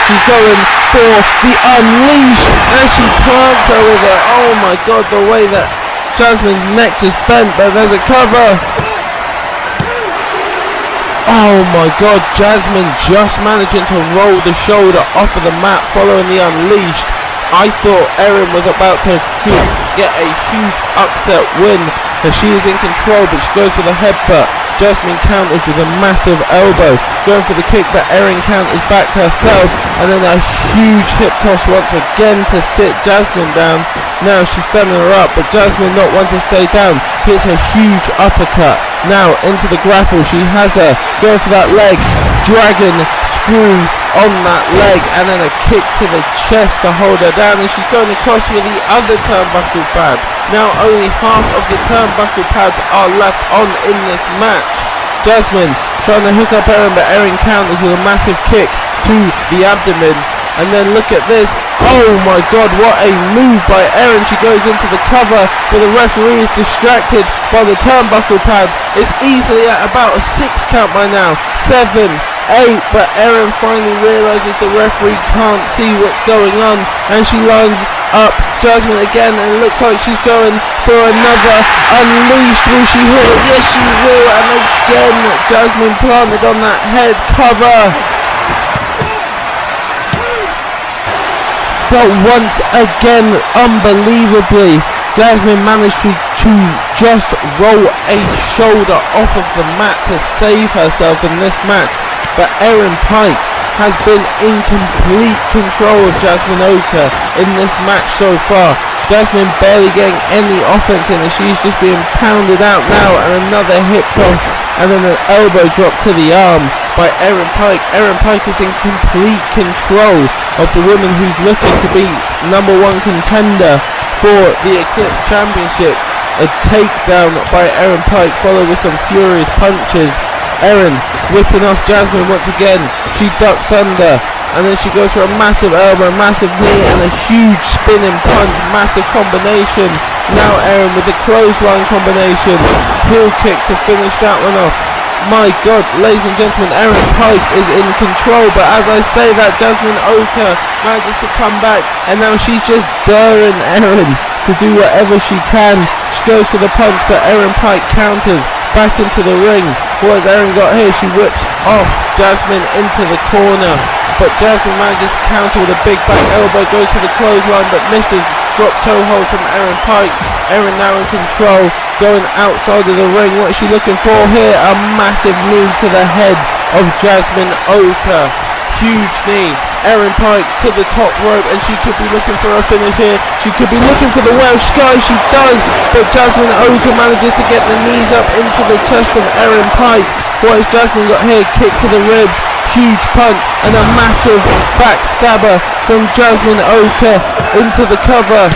Speaker 2: She's going for the Unleashed, and she plants her with it. Oh my god, the way that Jasmine's neck just bent, but there's a cover. Oh my god, Jasmine just managing to roll the shoulder off of the mat following the Unleashed. I thought Erin was about to get a huge upset win as she is in control, but she goes for the headbutt. Jasmine counters with a massive elbow, going for the kick, but Erin counters back herself, and then a huge hip toss once again to sit Jasmine down. Now she's standing her up, but Jasmine not wanting to stay down, hits a huge uppercut. Now into the grapple, she has her, going for that leg, dragon screw on that leg, and then a kick to the chest to hold her down, and she's going across with the other turnbuckle pad. Now only half of the turnbuckle pads are left on in this match. Jasmine trying to hook up Erin, but Erin counters with a massive kick to the abdomen, and then look at this. Oh my god, what a move by Erin. She goes into the cover, but the referee is distracted by the turnbuckle pad. It's easily at about a 6 count by now. 7, 8, but Erin finally realizes the referee can't see what's going on, and she lines up Jasmine again, and it looks like she's going for another unleashed. Will she hit it? Yes, she will, and again Jasmine planted on that head cover. But once again, unbelievably, Jasmine managed to just roll a shoulder off of the mat to save herself in this match. But Erin Pike has been in complete control of Jasmine Oka in this match so far. Jasmine barely getting any offense in, and she's just being pounded out now, and another hip toss and then an elbow drop to the arm by Erin Pike. Erin Pike is in complete control of the woman who's looking to be #1 contender for the Eclipse Championship. A takedown by Erin Pike followed with some furious punches. Erin whipping off Jasmine once again. She ducks under, and then she goes for a massive elbow, massive knee, and a huge spinning punch, massive combination. Now Erin with a clothesline combination, heel kick to finish that one off. My god, ladies and gentlemen, Erin Pike is in control, but as I say that, Jasmine Oka manages to come back, and now she's just daring Erin to do whatever she can. She goes for the punch, but Erin Pike counters back into the ring. What has Erin got here? She whips off Jasmine into the corner, but Jasmine manages to counter with a big back elbow, goes for the clothesline but misses. Drop toe hold from Erin Pike. Erin now in control, going outside of the ring. What is she looking for here? A massive knee to the head of Jasmine Oka. Huge knee. Erin Pike to the top rope, and she could be looking for a finish here. She could be looking for the Welsh Sky. She does, but Jasmine Oka manages to get the knees up into the chest of Erin Pike. What has Jasmine got here? Kick to the ribs, huge punch, and a massive backstabber from Jasmine Oka into the cover.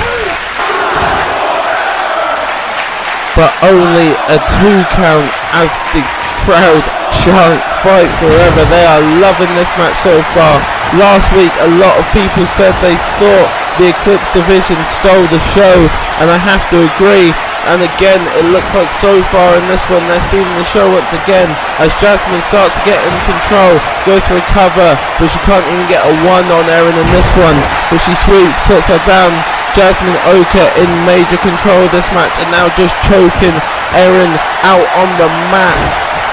Speaker 2: But only a 2 count as the crowd chant fight forever. They are loving this match so far. Last week a lot of people said they thought the Eclipse division stole the show, and I have to agree. And again, it looks like so far in this one they're stealing the show once again, as Jasmine starts to get in control, goes for a cover, but she can't even get a 1 on Erin in this one, but she sweeps, puts her down. Jasmine Oka in major control of this match, and now just choking Erin out on the mat.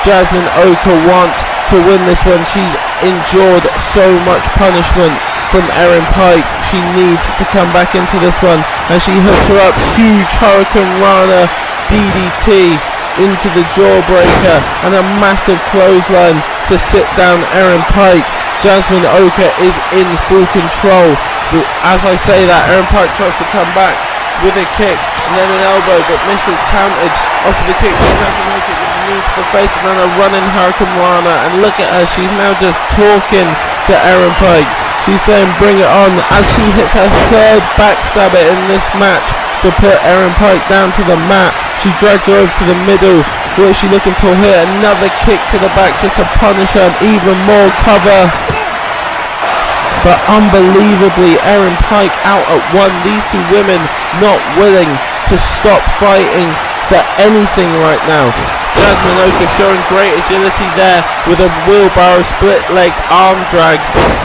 Speaker 2: Jasmine Oka wants to win this one. She's endured so much punishment from Erin Pike. She needs to come back into this one, and she hooks her up. Huge Hurricane Rana DDT into the jawbreaker, and a massive clothesline to sit down Erin Pike. Jasmine Oka is in full control. But as I say that, Erin Pike tries to come back with a kick and then an elbow, but misses, countered off of the kick by Jasmine Oka with the knee to the face, and then a running Hurricane Rana. And look at her, she's now just talking to Erin Pike. She's saying bring it on, as she hits her 3rd backstabber in this match to put Erin Pike down to the mat. She drags her over to the middle. What is she looking for here? Another kick to the back just to punish her, and even more cover. But unbelievably, Erin Pike out at 1. These two women not willing to stop fighting for anything right now. Jasmine Oka showing great agility there with a wheelbarrow split leg arm drag.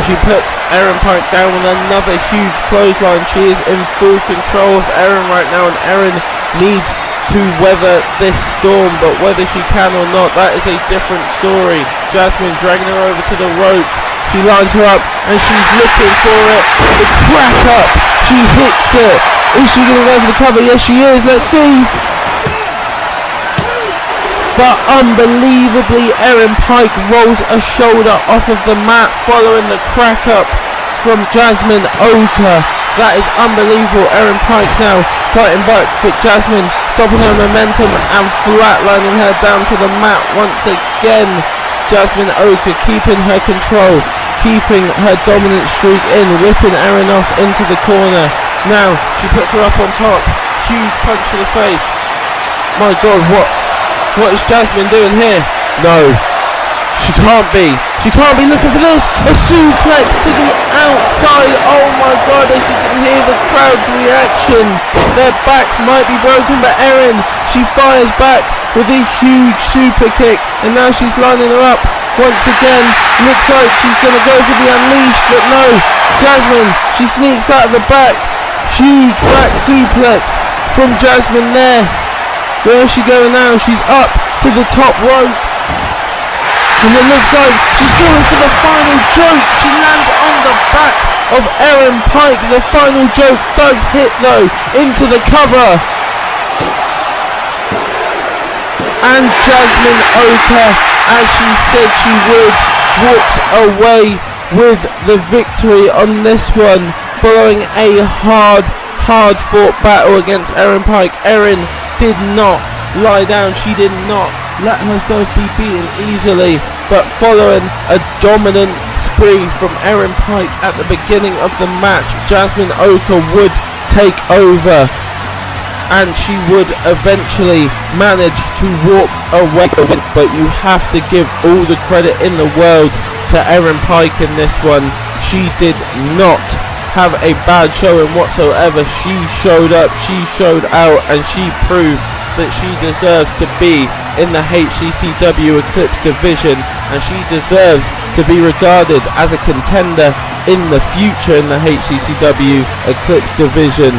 Speaker 2: She puts Erin Pike down with another huge clothesline. She is in full control of Erin right now, and Erin needs to weather this storm, but whether she can or not, that is a different story. Jasmine dragging her over to the rope. She lines her up, and she's looking for it. The crack up. She hits it. Is she going to go for the cover? Yes, she is. Let's see. But unbelievably, Erin Pike rolls a shoulder off of the mat following the crack up from Jasmine Oka. That is unbelievable. Erin Pike now fighting back, but Jasmine stopping her momentum and flatlining her down to the mat once again. Jasmine Oka keeping her control, keeping her dominant streak in, whipping Erin off into the corner. Now she puts her up on top. Huge punch to the face. My god, what is Jasmine doing here? No. She can't be looking for this. A suplex to the outside. Oh my god, as you can hear the crowd's reaction. Their backs might be broken, but Erin, she fires back with a huge super kick, and now she's lining her up once again. Looks like she's going to go for the unleash, but no. Jasmine, she sneaks out of the back. Huge back suplex from Jasmine there. Where is she going now? She's up to the top rope. And it looks like she's going for the final joke. She lands on the back of Erin Pike. The final joke does hit though into the cover. And Jasmine Oka, as she said she would, walks away with the victory on this one, following a hard fought battle against Erin Pike. Erin did not lie down. She did not let herself be beaten easily, but following a dominant spree from Erin Pike at the beginning of the match, Jasmine Oka would take over, and she would eventually manage to walk away. But you have to give all the credit in the world to Erin Pike in this one. She did not have a bad showing whatsoever. She showed up, she showed out, and she proved that she deserves to be in the HCCW Eclipse division, and she deserves to be regarded as a contender in the future in the HCCW Eclipse division.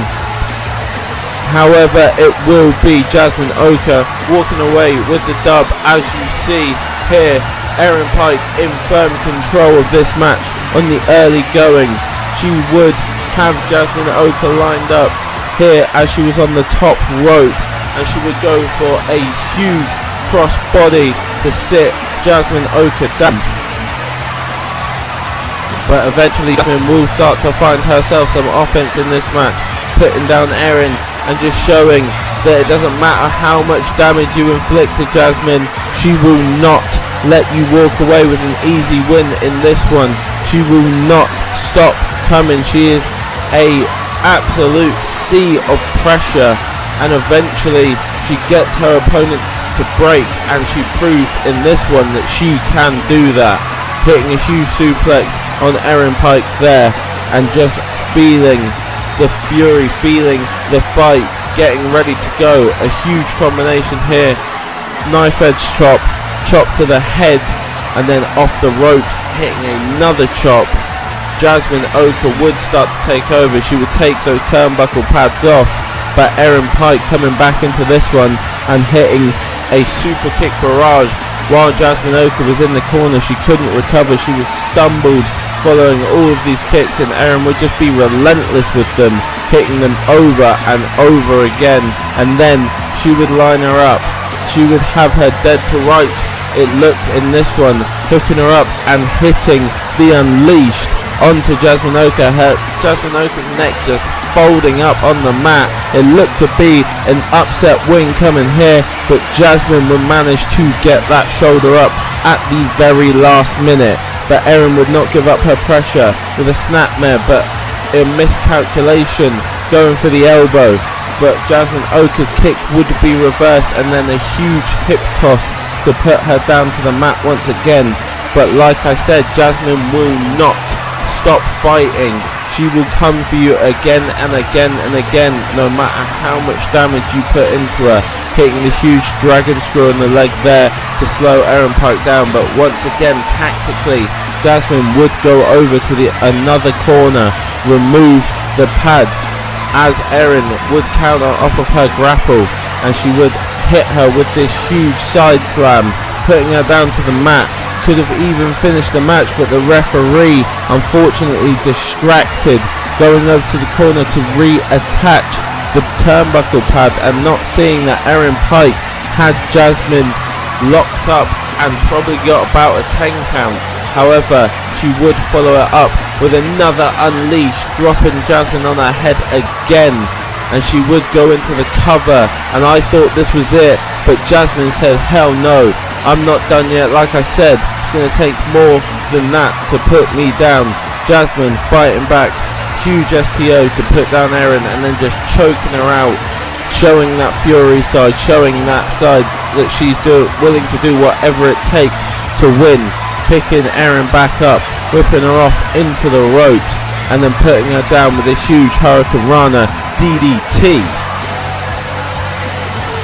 Speaker 2: However, it will be Jasmine Oka walking away with the dub. As you see here, Erin Pike in firm control of this match on the early going. She would have Jasmine Oka lined up here as she was on the top rope, and she would go for a huge cross body to sit Jasmine Oka down. But eventually Jasmine will start to find herself some offense in this match, putting down Erin and just showing that it doesn't matter how much damage you inflict to Jasmine, she will not let you walk away with an easy win in this one. She will not stop coming. She is a absolute sea of pressure, and eventually she gets her opponents to break, and she proved in this one that she can do that, hitting a huge suplex on Erin Pike there, and just feeling the fury, feeling the fight, getting ready to go. A huge combination here, knife edge chop to the head, and then off the ropes, hitting another chop. Jasmine Oka would start to take over. She would take those turnbuckle pads off, but Erin Pike coming back into this one and hitting a super kick barrage. While Jasmine Oka was in the corner, she couldn't recover. She was stumbled following all of these kicks, and Erin would just be relentless with them, hitting them over and over again. And then she would line her up. She would have her dead to rights, it looked, in this one, hooking her up and hitting the Unleashed onto Jasmine Oka. Jasmine Oka's neck just folding up on the mat. It looked to be an upset win coming here, but Jasmine would manage to get that shoulder up at the very last minute. But Erin would not give up her pressure with a snapmare, but a miscalculation going for the elbow. But Jasmine Oka's kick would be reversed, and then a huge hip toss to put her down to the mat once again. But like I said, Jasmine will not stop fighting. She will come for you again and again and again, no matter how much damage you put into her. Hitting the huge dragon screw in the leg there to slow Erin Pike down. But once again, tactically, Jasmine would go over to the another corner, remove the pad, as Erin would counter off of her grapple, and she would hit her with this huge side slam, putting her down to the mat. Could have even finished the match, but the referee, unfortunately distracted, going over to the corner to reattach the turnbuckle pad, and not seeing that Erin Pike had Jasmine locked up and probably got about a 10 count. However, she would follow it up with another Unleash, dropping Jasmine on her head again, and she would go into the cover, and I thought this was it, but Jasmine said, hell no, I'm not done yet. Like I said, it's going to take more than that to put me down. Jasmine fighting back, huge STO to put down Erin, and then just choking her out, showing that fury side, showing that side that she's willing to do whatever it takes to win, picking Erin back up, whipping her off into the ropes, and then putting her down with this huge Hurricane Rana DDT.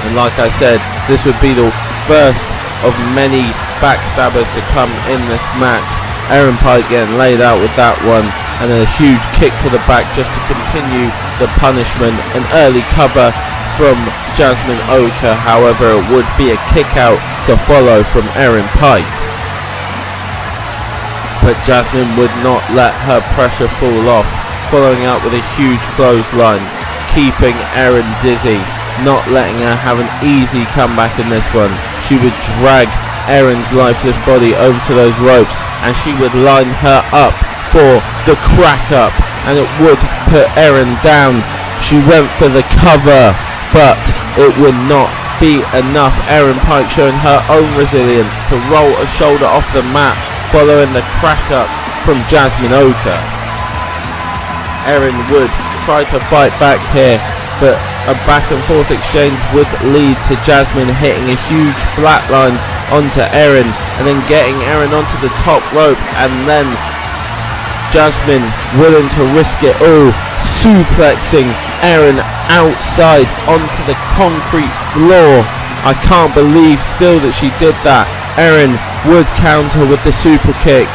Speaker 2: And like I said, this would be the first of many backstabbers to come in this match. Erin Pike getting laid out with that one, and then a huge kick to the back just to continue the punishment. An early cover from Jasmine Oka, however it would be a kick out to follow from Erin Pike. But Jasmine would not let her pressure fall off, following up with a huge clothesline, keeping Erin dizzy, not letting her have an easy comeback in this one. She would drag Erin's lifeless body over to those ropes, and she would line her up for the crack up, and it would put Erin down. She went for the cover, but it would not be enough. Erin Pike showing her own resilience to roll a shoulder off the mat following the crack up from Jasmine Oka. Erin would try to fight back here, but a back and forth exchange would lead to Jasmine hitting a huge flatline onto Erin, and then getting Erin onto the top rope, and then Jasmine willing to risk it all, suplexing Erin outside onto the concrete floor. I can't believe still that she did that. Erin would counter with the super kick,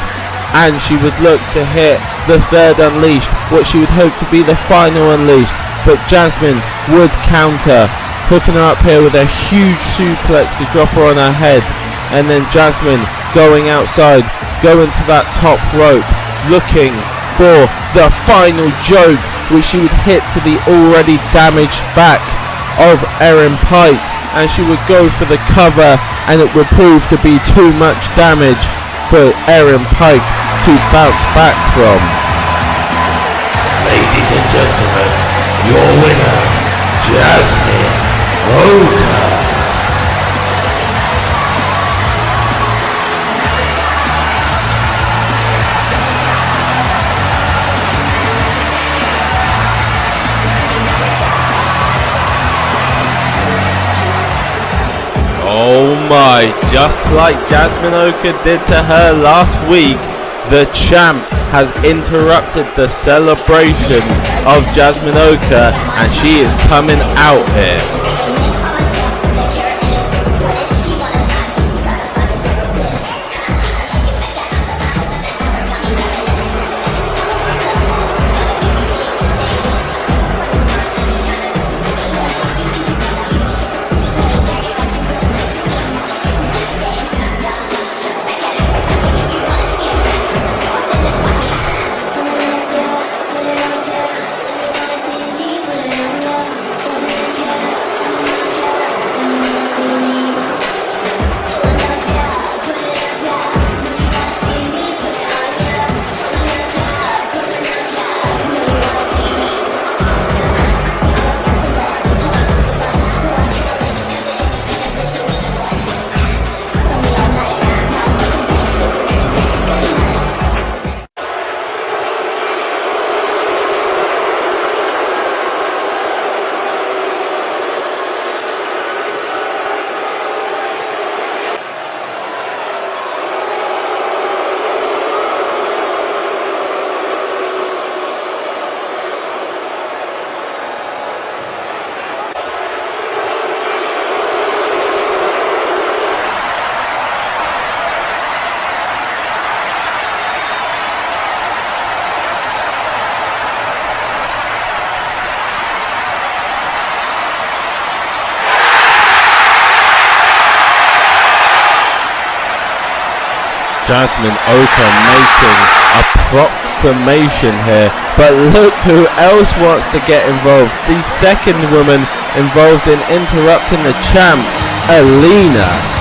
Speaker 2: and she would look to hit the third unleashed, what she would hope to be the final unleashed, but Jasmine would counter, hooking her up here with a huge suplex to drop her on her head, and then Jasmine going outside, going to that top rope, looking for the final joke, which she would hit to the already damaged back of Erin Pike, and she would go for the cover, and it would prove to be too much damage for Erin Pike to bounce back from.
Speaker 3: Ladies and gentlemen, your winner, Jasmine Oka.
Speaker 2: Oh my, just like Jasmine Oka did to her last week, the champ has interrupted the celebrations of Jasmine Oka, and she is coming out here. Jasmine Oka making a proclamation here, but look who else wants to get involved. The second woman involved in interrupting the champ, Alina.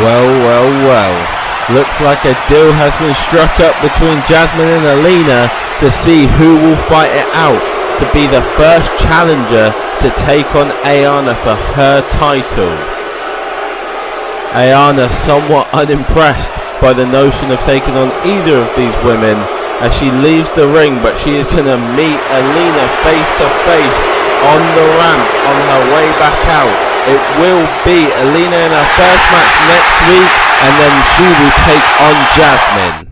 Speaker 2: Well, well, well. Looks like a deal has been struck up between Jasmine and Alina to see who will fight it out to be the first challenger to take on Ayana for her title. Ayana somewhat unimpressed by the notion of taking on either of these women as she leaves the ring, but she is going to meet Alina face to face on the ramp on her way back out. It will be Alina in her first match next week, and then she will take on Jasmine.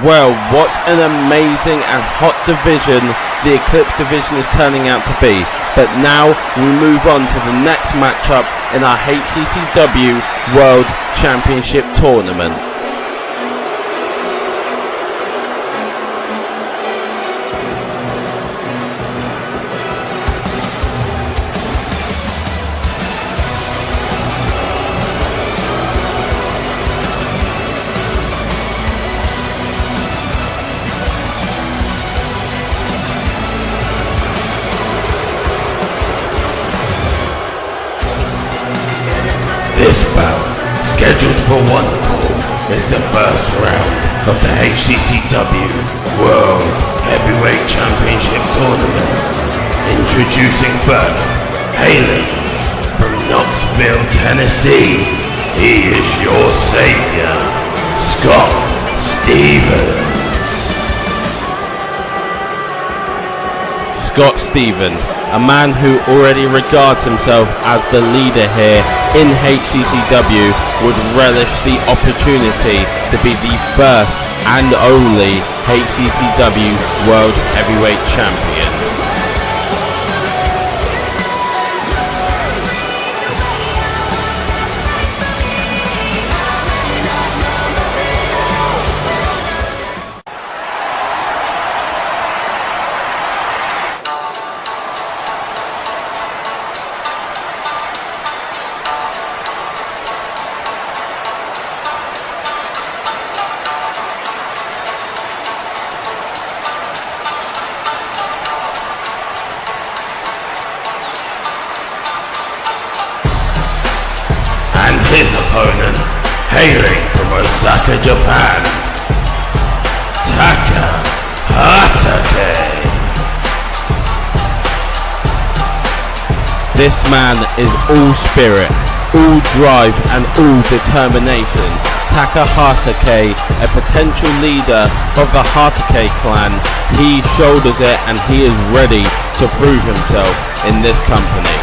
Speaker 2: Well, what an amazing and hot division the Eclipse division is turning out to be. But now we move on to the next matchup in our HCCW World Championship Tournament.
Speaker 3: This bout, scheduled for 1 fall, is the first round of the HCCW World Heavyweight Championship Tournament. Introducing first, hailing from Knoxville, Tennessee, he is your savior, Scott Stevens.
Speaker 2: Scott Stevens, a man who already regards himself as the leader here in HCCW, would relish the opportunity to be the first and only HCCW World Heavyweight Champion.
Speaker 3: His opponent, hailing from Osaka, Japan, Taka Hatake.
Speaker 2: This man is all spirit, all drive and all determination. Taka Hatake, a potential leader of the Hatake clan, he shoulders it and he is ready to prove himself in this company.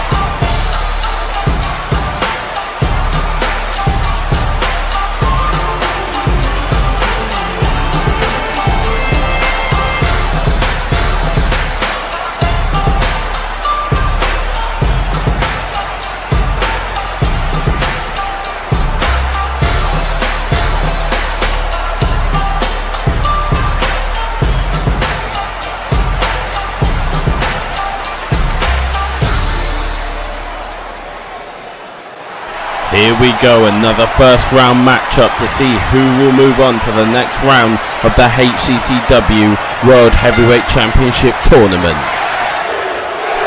Speaker 2: Here we go, another first round matchup to see who will move on to the next round of the HCCW World Heavyweight Championship Tournament.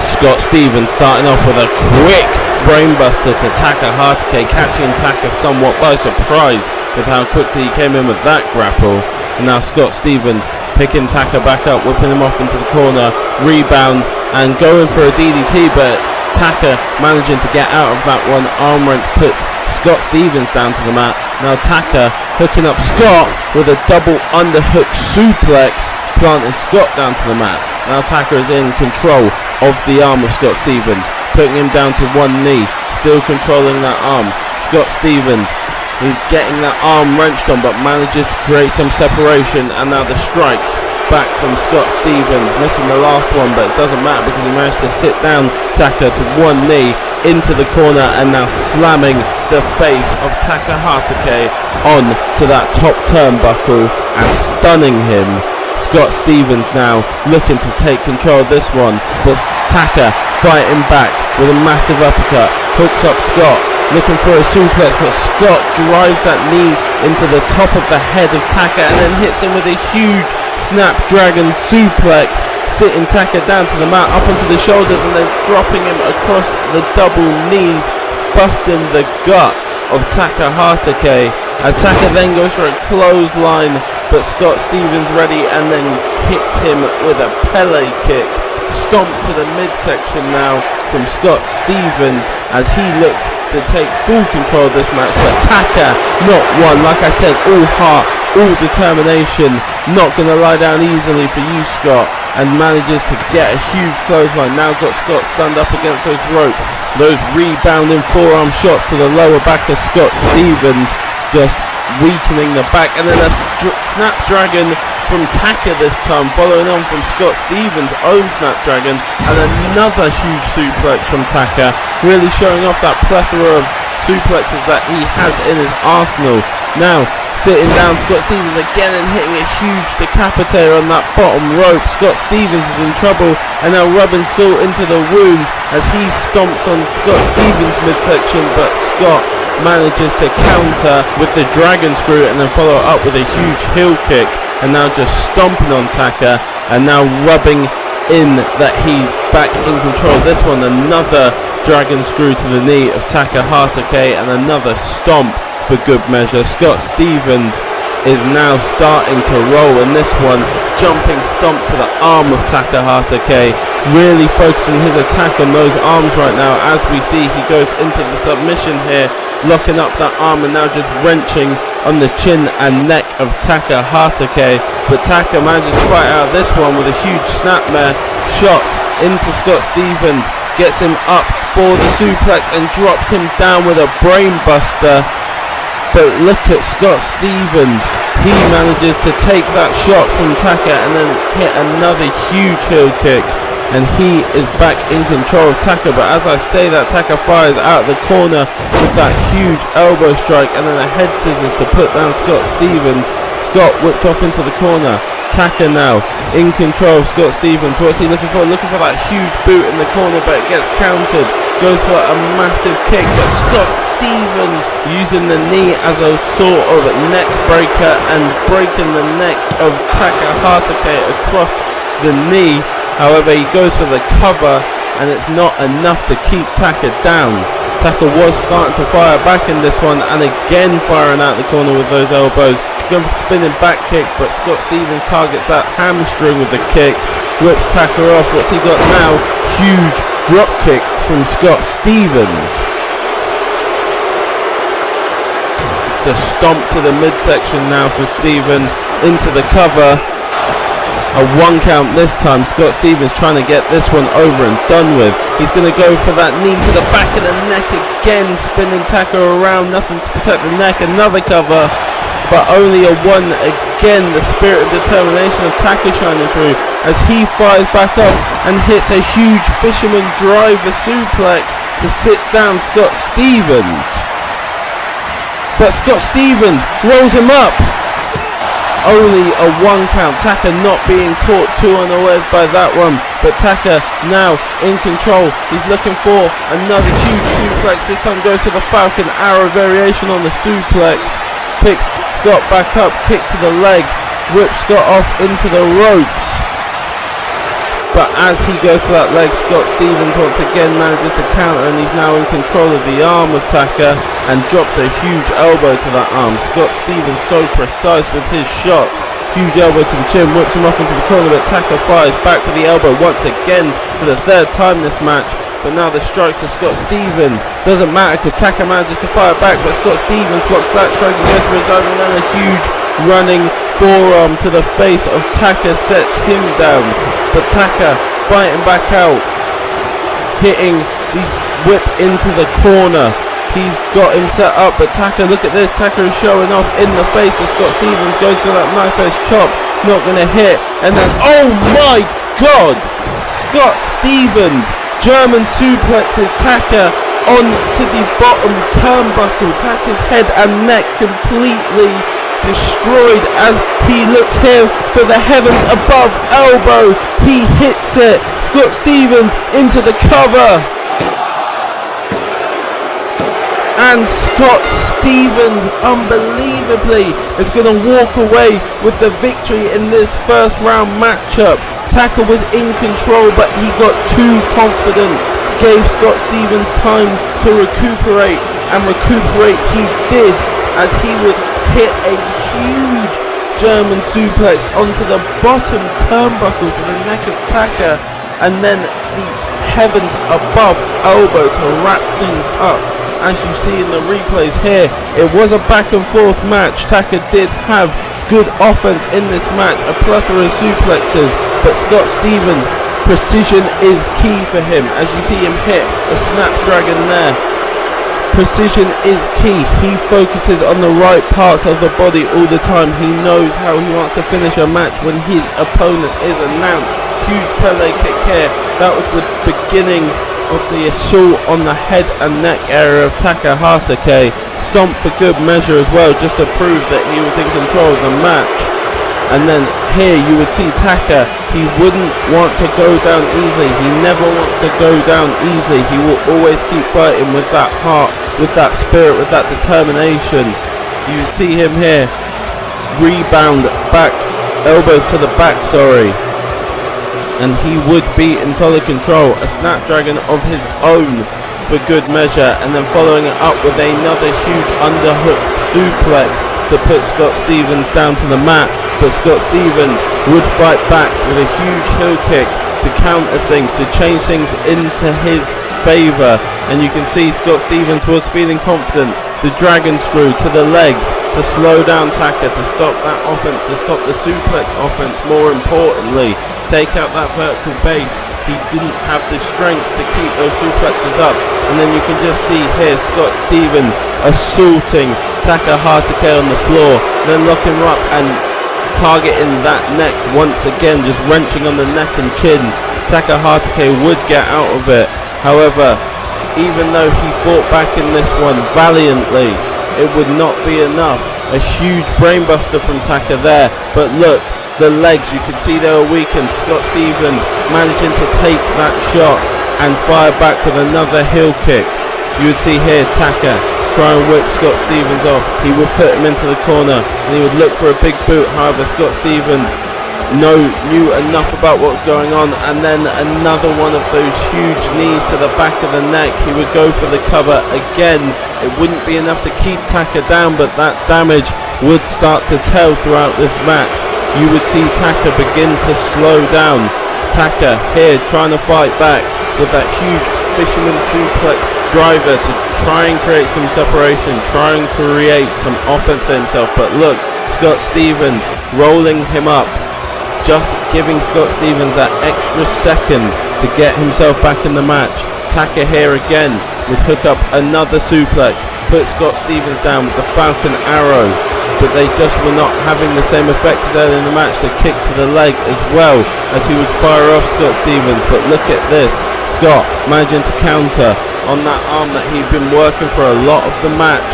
Speaker 2: Scott Stevens starting off with a quick brainbuster to Taka Hatake, catching Taka somewhat by surprise with how quickly he came in with that grapple. And now Scott Stevens picking Taka back up, whipping him off into the corner, rebound and going for a DDT, but Taka managing to get out of that one. Arm wrench puts Scott Stevens down to the mat. Now Taka hooking up Scott with a double underhook suplex, planting Scott down to the mat. Now Taka is in control of the arm of Scott Stevens, putting him down to one knee, still controlling that arm. Scott Stevens, he's getting that arm wrenched on but manages to create some separation, and now the strikes back from Scott Stevens, missing the last one, but it doesn't matter because he managed to sit down Taka to one knee into the corner, and now slamming the face of Taka Hatake on to that top turnbuckle and stunning him. Scott Stevens now looking to take control of this one, but Taka fighting back with a massive uppercut, hooks up Scott, looking for a suplex, but Scott drives that knee into the top of the head of Taka and then hits him with a huge Snapdragon suplex, sitting Taka down to the mat, up onto the shoulders, and then dropping him across the double knees, busting the gut of Taka Hatake, as Taka then goes for a clothesline, but Scott Stevens ready and then hits him with a Pele kick. Stomp to the midsection now from Scott Stevens as he looks to take full control of this match, but Taka not one. Like I said, all heart, all determination, not going to lie down easily for you, Scott, and manages to get a huge clothesline. Now got Scott stunned up against those ropes, those rebounding forearm shots to the lower back of Scott Stevens, just weakening the back, and then a snapdragon from Taka this time, following on from Scott Stevens' own snapdragon, and another huge suplex from Taka, really showing off that plethora of suplexes that he has in his arsenal. Now sitting down Scott Stevens again and hitting a huge decapitator on that bottom rope. Scott Stevens is in trouble and now rubbing salt into the wound as he stomps on Scott Stevens' midsection, but Scott manages to counter with the dragon screw and then follow it up with a huge heel kick, and now just stomping on Taka and now rubbing in that he's back in control. This one, another dragon screw to the knee of Taka Hatake and another stomp for good measure. Scott Stevens is now starting to roll in this one, jumping stomp to the arm of Taka Hatake, really focusing his attack on those arms right now. As we see, he goes into the submission here, locking up that arm and now just wrenching on the chin and neck of Taka Hatake, but Taka manages to fight out this one with a huge snapmare, shots into Scott Stevens, gets him up for the suplex and drops him down with a brain buster. But look at Scott Stevens, he manages to take that shot from Taka and then hit another huge heel kick, and he is back in control of Taka. But as I say that, Taka fires out of the corner with that huge elbow strike and then a head scissors to put down Scott Stevens. Scott whipped off into the corner. Taka now in control of Scott Stevens. What's he looking for? Looking for that huge boot in the corner, but it gets countered. Goes for a massive kick, but Scott Stevens using the knee as a sort of neck breaker and breaking the neck of Taka Hatake across the knee. However, he goes for the cover and it's not enough to keep Taka down. Taka was starting to fire back in this one and again firing out the corner with those elbows. Going for the spinning back kick, but Scott Stevens targets that hamstring with the kick, whips Taka off. What's he got now? Huge drop kick from Scott Stevens. It's the stomp to the midsection now for Stevens, into the cover. A 1 count this time. Scott Stevens trying to get this one over and done with. He's going to go for that knee to the back of the neck again, spinning Taka around, nothing to protect the neck. Another cover, but only a 1 again. The spirit of determination of Taka shining through as he fires back up and hits a huge fisherman driver suplex to sit down Scott Stevens. But Scott Stevens rolls him up. Only a 1 count. Taka not being caught too unawares by that one, but Taka now in control. He's looking for another huge suplex. This time goes to the Falcon Arrow variation on the suplex. Picks Scott back up, kick to the leg, whips Scott off into the ropes. But as he goes to that leg, Scott Stevens once again manages to counter, and he's now in control of the arm of Taka and drops a huge elbow to that arm. Scott Stevens so precise with his shots. Huge elbow to the chin, whips him off into the corner, but Taka fires back with the elbow once again for the 3rd time this match. But now the strikes to Scott Stevens. Doesn't matter because Taka manages to fire back, but Scott Stevens blocks that strike and goes for his own, and then a huge running forearm to the face of Taka sets him down. But Taka fighting back out, hitting the whip into the corner. He's got him set up, but Taka, look at this, Taka is showing off in the face of Scott Stevens, goes for that knife edge chop, not going to hit, and then, oh my god, Scott Stevens German suplexes Taka onto the bottom turnbuckle. Taka's head and neck completely destroyed as he looks here for the heavens above elbow. He hits it. Scott Stevens into the cover. And Scott Stevens, unbelievably, is going to walk away with the victory in this first round matchup. Taka was in control, but he got too confident, gave Scott Stevens time to recuperate, and recuperate he did, as he would hit a huge German suplex onto the bottom turnbuckle for the neck of Taka, and then the heavens above elbow to wrap things up. As you see in the replays here, it was a back and forth match. Taka did have good offense in this match, a plethora of suplexes, but Scott Stevens, precision is key for him. As you see him hit a snapdragon there, precision is key. He focuses on the right parts of the body all the time. He knows how he wants to finish a match when his opponent is announced. Huge Pele kick here. That was the beginning of the assault on the head and neck area of Taka Hatake. Stomp for good measure as well, just to prove that he was in control of the match. And then here you would see Taka, he wouldn't want to go down easily. He never wants to go down easily. He will always keep fighting with that heart, with that spirit, with that determination. You see him here, rebound back, elbows to the back, and he would be in solid control. A snapdragon of his own for good measure, and then following it up with another huge underhook suplex that put Scott Stevens down to the mat. But Scott Stevens would fight back with a huge heel kick to counter things, to change things into his favour. And you can see Scott Stevens was feeling confident. The dragon screw to the legs to slow down Taka, to stop that offense, to stop the suplex offense. More importantly, take out that vertical base. He didn't have the strength to keep those suplexes up. And then you can just see here Scott Stevens assaulting Taka Hatake on the floor, then locking him up and targeting that neck once again, just wrenching on the neck and chin. Taka Hatake would get out of it. However, even though he fought back in this one valiantly, it would not be enough. A huge brainbuster from Taka there, but look, the legs, you can see they were weakened. Scott Stevens managing to take that shot and fire back with another heel kick. You would see here Taka try and whip Scott Stevens off. He would put him into the corner and he would look for a big boot. However, Scott Stevens knew enough about what was going on, and then another one of those huge knees to the back of the neck. He would go for the cover again. It wouldn't be enough to keep Taka down, but that damage would start to tell throughout this match. You would see Taka begin to slow down. Taka here trying to fight back with that huge fisherman suplex driver to try and create some separation, try and create some offense for himself. But look, Scott Stevens rolling him up, just giving Scott Stevens that extra second to get himself back in the match. Taka here again would hook up another suplex, put Scott Stevens down with the Falcon Arrow, but they just were not having the same effect as earlier in the match. The kick to the leg as well, as he would fire off Scott Stevens. But look at this, Scott managing to counter on that arm that he'd been working for a lot of the match.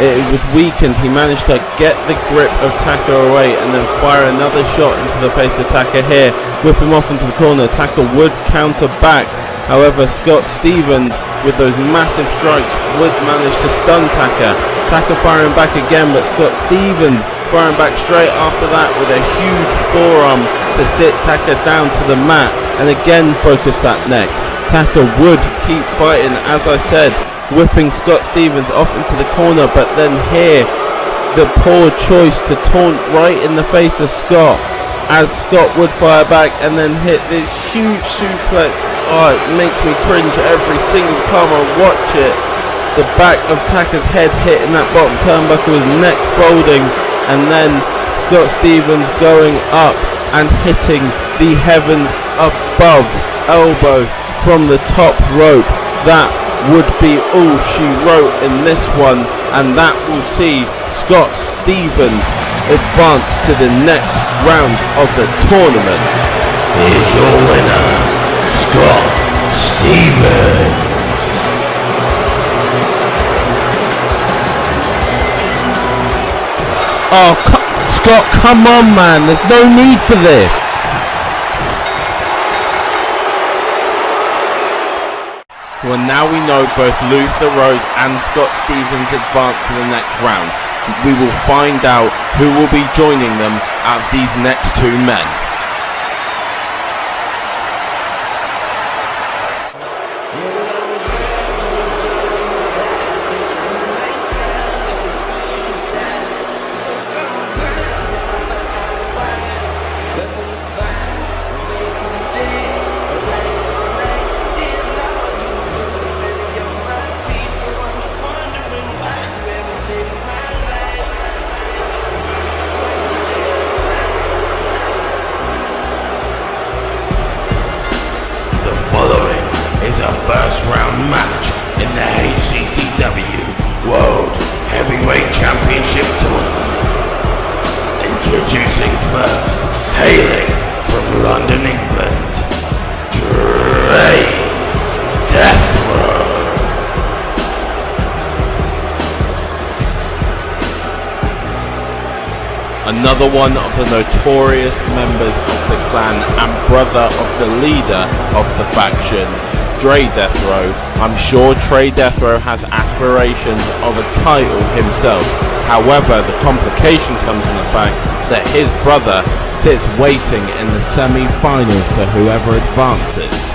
Speaker 2: It was weakened. He managed to get the grip of Taka away and then fire another shot into the face of Taka here, whip him off into the corner. Taka would counter back. However, Scott Stevens with those massive strikes would manage to stun Taka. Taka firing back again, but Scott Stevens firing back straight after that with a huge forearm to sit Taka down to the mat and again focus that neck. Taka would keep fighting, as I said, whipping Scott Stevens off into the corner, but then here the poor choice to taunt right in the face of Scott, as Scott would fire back and then hit this huge suplex. Oh, it makes me cringe every single time I watch it. The back of Taka's head hitting that bottom turnbuckle, his neck folding, and then Scott Stevens going up and hitting the heavens above elbow from the top rope. That would be all she wrote in this one, and that will see Scott Stevens advance to the next round of the tournament.
Speaker 3: Here's your winner, Scott Stevens.
Speaker 2: Oh, Scott, come on, man. There's no need for this. Well, now we know both Luther Rose and Scott Stevens advance to the next round. We will find out who will be joining them out of these next two men.
Speaker 3: round match in the HCCW World Heavyweight Championship Tournament. Introducing first, hailing from London, England, Deathrow.
Speaker 2: Another one of the notorious members of the clan and brother of the leader of the faction, Dre Deathrow. I'm sure Trey Deathrow has aspirations of a title himself. However, the complication comes in the fact that his brother sits waiting in the semi-finals for whoever advances.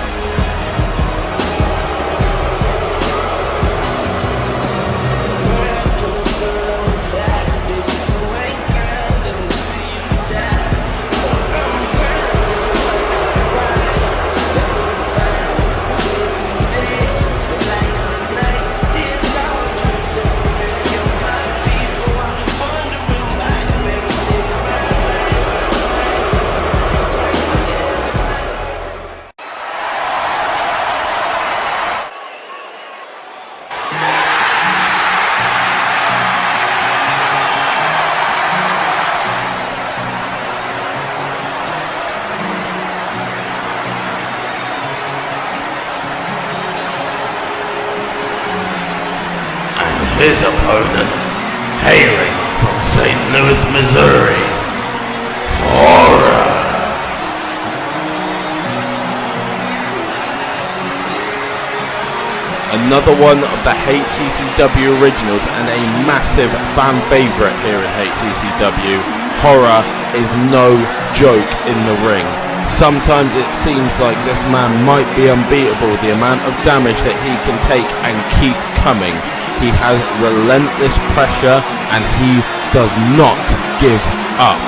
Speaker 3: His opponent, hailing from St. Louis, Missouri, Horror.
Speaker 2: Another one of the HCCW originals and a massive fan favourite here in HCCW. Horror is no joke in the ring. Sometimes it seems like this man might be unbeatable, the amount of damage that he can take and keep coming. He has relentless pressure and he does not give up.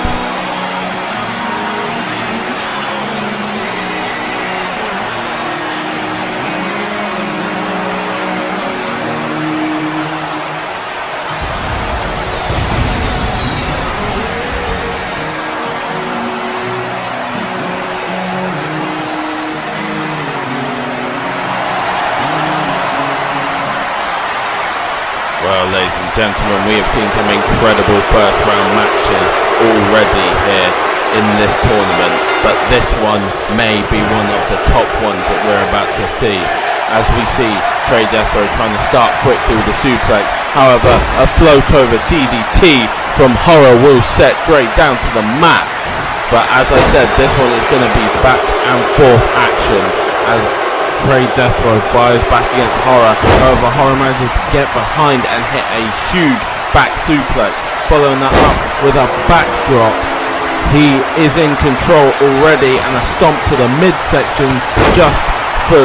Speaker 2: Well, ladies and gentlemen, we have seen some incredible first round matches already here in this tournament, but this one may be one of the top ones that we're about to see. As we see Trey Deathrow trying to start quickly with the suplex, however, a float over DDT from Horror will set Dre down to the mat. But as I said, this one is going to be back and forth action as Trey Deathrow fires back against Horror. However, Horror manages to get behind and hit a huge back suplex, following that up with a backdrop. He is in control already, and a stomp to the midsection just for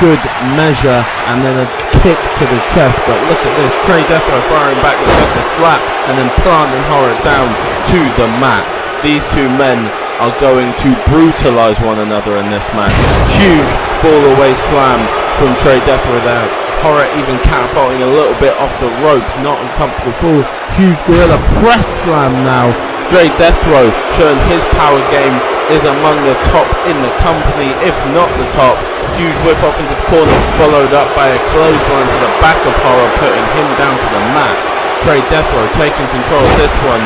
Speaker 2: good measure, and then a kick to the chest. But look at this, Trey Deathrow firing back with just a slap and then planting Horror down to the mat. These two men are going to brutalize one another in this match. Huge fall away slam from Trey Deathrow there. Horror even catapulting a little bit off the ropes, not uncomfortable fall. Huge gorilla press slam now. Trey Deathrow showing his power game is among the top in the company, if not the top. Huge whip off into the corner, followed up by a clothesline to the back of Horror, putting him down to the mat. Trey Deathrow taking control of this one.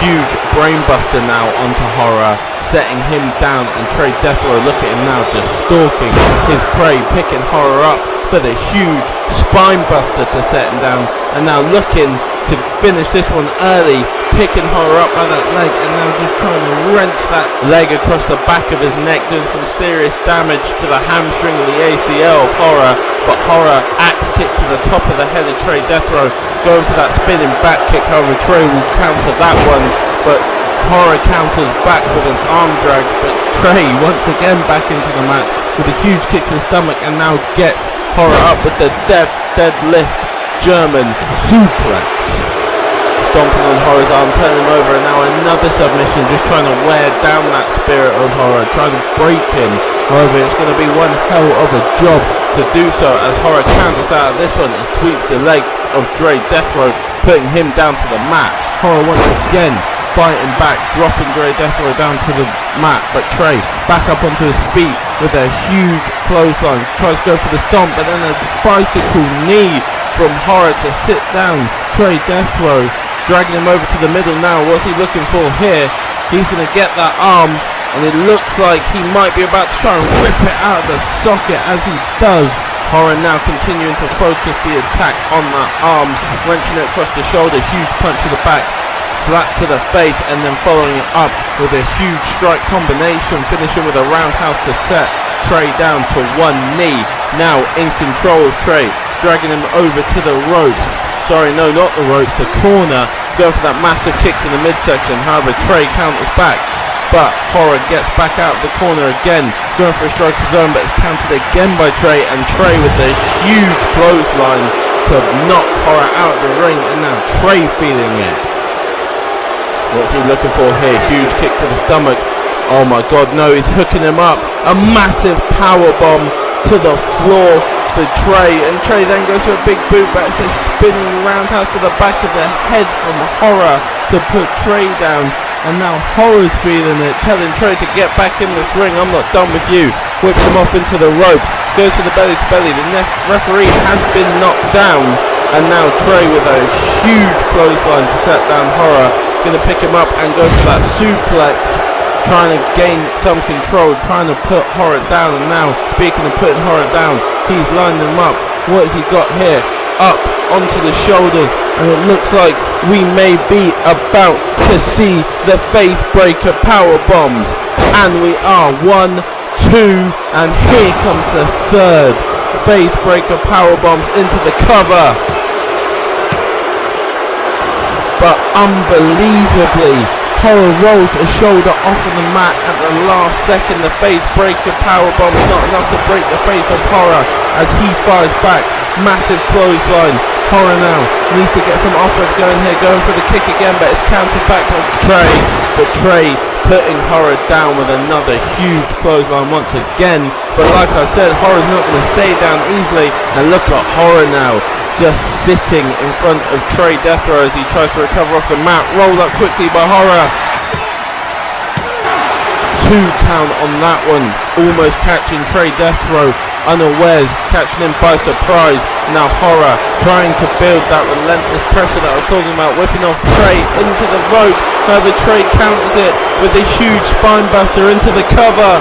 Speaker 2: Huge brainbuster now onto Horror, setting him down, and Trey Deathrow, look at him now, just stalking his prey, picking Horror up for the huge spine buster to set him down, and now looking to finish this one early, picking Horror up by that leg, and now just trying to wrench that leg across the back of his neck, doing some serious damage to the hamstring of the ACL of Horror. But Horror axe kick to the top of the head of Trey Deathrow, going for that spinning back kick. However, Trey will counter that one, but Horror counters back with an arm drag. But Trey once again back into the match with a huge kick to the stomach, and now gets Horror up with the deadlift German suplex. Stomping on Horror's arm, turning him over, and now another submission, just trying to wear down that spirit of Horror, trying to break him. However, it's going to be one hell of a job to do so, as Horror counters out of this one and sweeps the leg of Dre Deathrow, putting him down to the mat. Horror once again fighting back, dropping Trey Deathrow down to the mat, but Trey back up onto his feet with a huge clothesline, tries to go for the stomp, but then a bicycle knee from Horror to sit down Trey Deathrow, dragging him over to the middle now. What's he looking for here? He's going to get that arm, and it looks like he might be about to try and rip it out of the socket as he does. Horror now continuing to focus the attack on that arm, wrenching it across the shoulder, huge punch to the back, slap to the face, and then following it up with a huge strike combination, finishing with a roundhouse to set Trey down to one knee. Now in control of Trey, dragging him over to the ropes. Sorry, no, not the ropes, the corner, going for that massive kick to the midsection. However, Trey counters back, but Horror gets back out of the corner again, going for a strike to zone, but it's countered again by Trey, and Trey with a huge clothesline to knock Horror out of the ring, and now Trey feeling it. What's he looking for here? Huge kick to the stomach. Oh my god, no, he's hooking him up. A massive power bomb to the floor for Trey, and Trey then goes for a big boot, but it's a spinning roundhouse to the back of the head from Horror to put Trey down. And now Horror's feeling it, telling Trey to get back in this ring. I'm not done with you. Whips him off into the ropes, goes for the belly to belly. The referee has been knocked down, and now Trey with a huge clothesline to set down Horror, going to pick him up and go for that suplex, trying to gain some control, trying to put Horror down. And now, speaking of putting Horror down, he's lined him up. What has he got here? Up onto the shoulders, and it looks like we may be about to see the Faith Breaker power bombs, and we are 1, 2, and here comes the third Faith Breaker power bombs into the cover. But unbelievably, Horror rolls a shoulder off of the mat at the last second. The Faith Breaker powerbomb is not enough to break the faith of Horror as he fires back. Massive clothesline. Horror now needs to get some offense going here, going for the kick again, but it's countered back by Trey. But Trey putting Horror down with another huge clothesline once again. But like I said, Horror's not going to stay down easily. And look at Horror now, just sitting in front of Trey Deathrow as he tries to recover off the mat. Rolled up quickly by Horror. 2 count on that one. Almost catching Trey Deathrow unawares, catching him by surprise. Now Horror trying to build that relentless pressure that I was talking about, whipping off Trey into the rope. However, Trey counters it with a huge spine buster into the cover.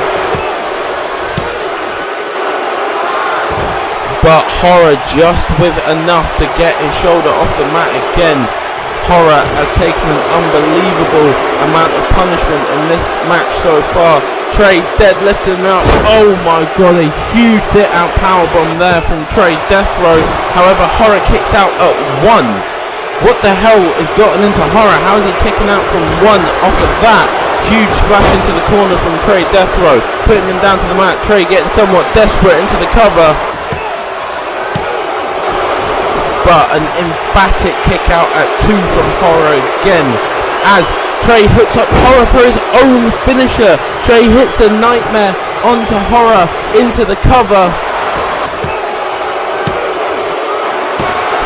Speaker 2: But Horror just with enough to get his shoulder off the mat again. Horror has taken an unbelievable amount of punishment in this match so far. Trey deadlifting him up. Oh my god, a huge sit-out powerbomb there from Trey Deathrow. However, Horror kicks out at 1. What the hell has gotten into Horror? How is he kicking out from 1 off of that? Huge splash into the corner from Trey Deathrow, putting him down to the mat. Trey getting somewhat desperate into the cover. But an emphatic kick out at 2 from Horror again, as Trey hooks up Horror for his own finisher. Trey hits the Nightmare onto Horror into the cover.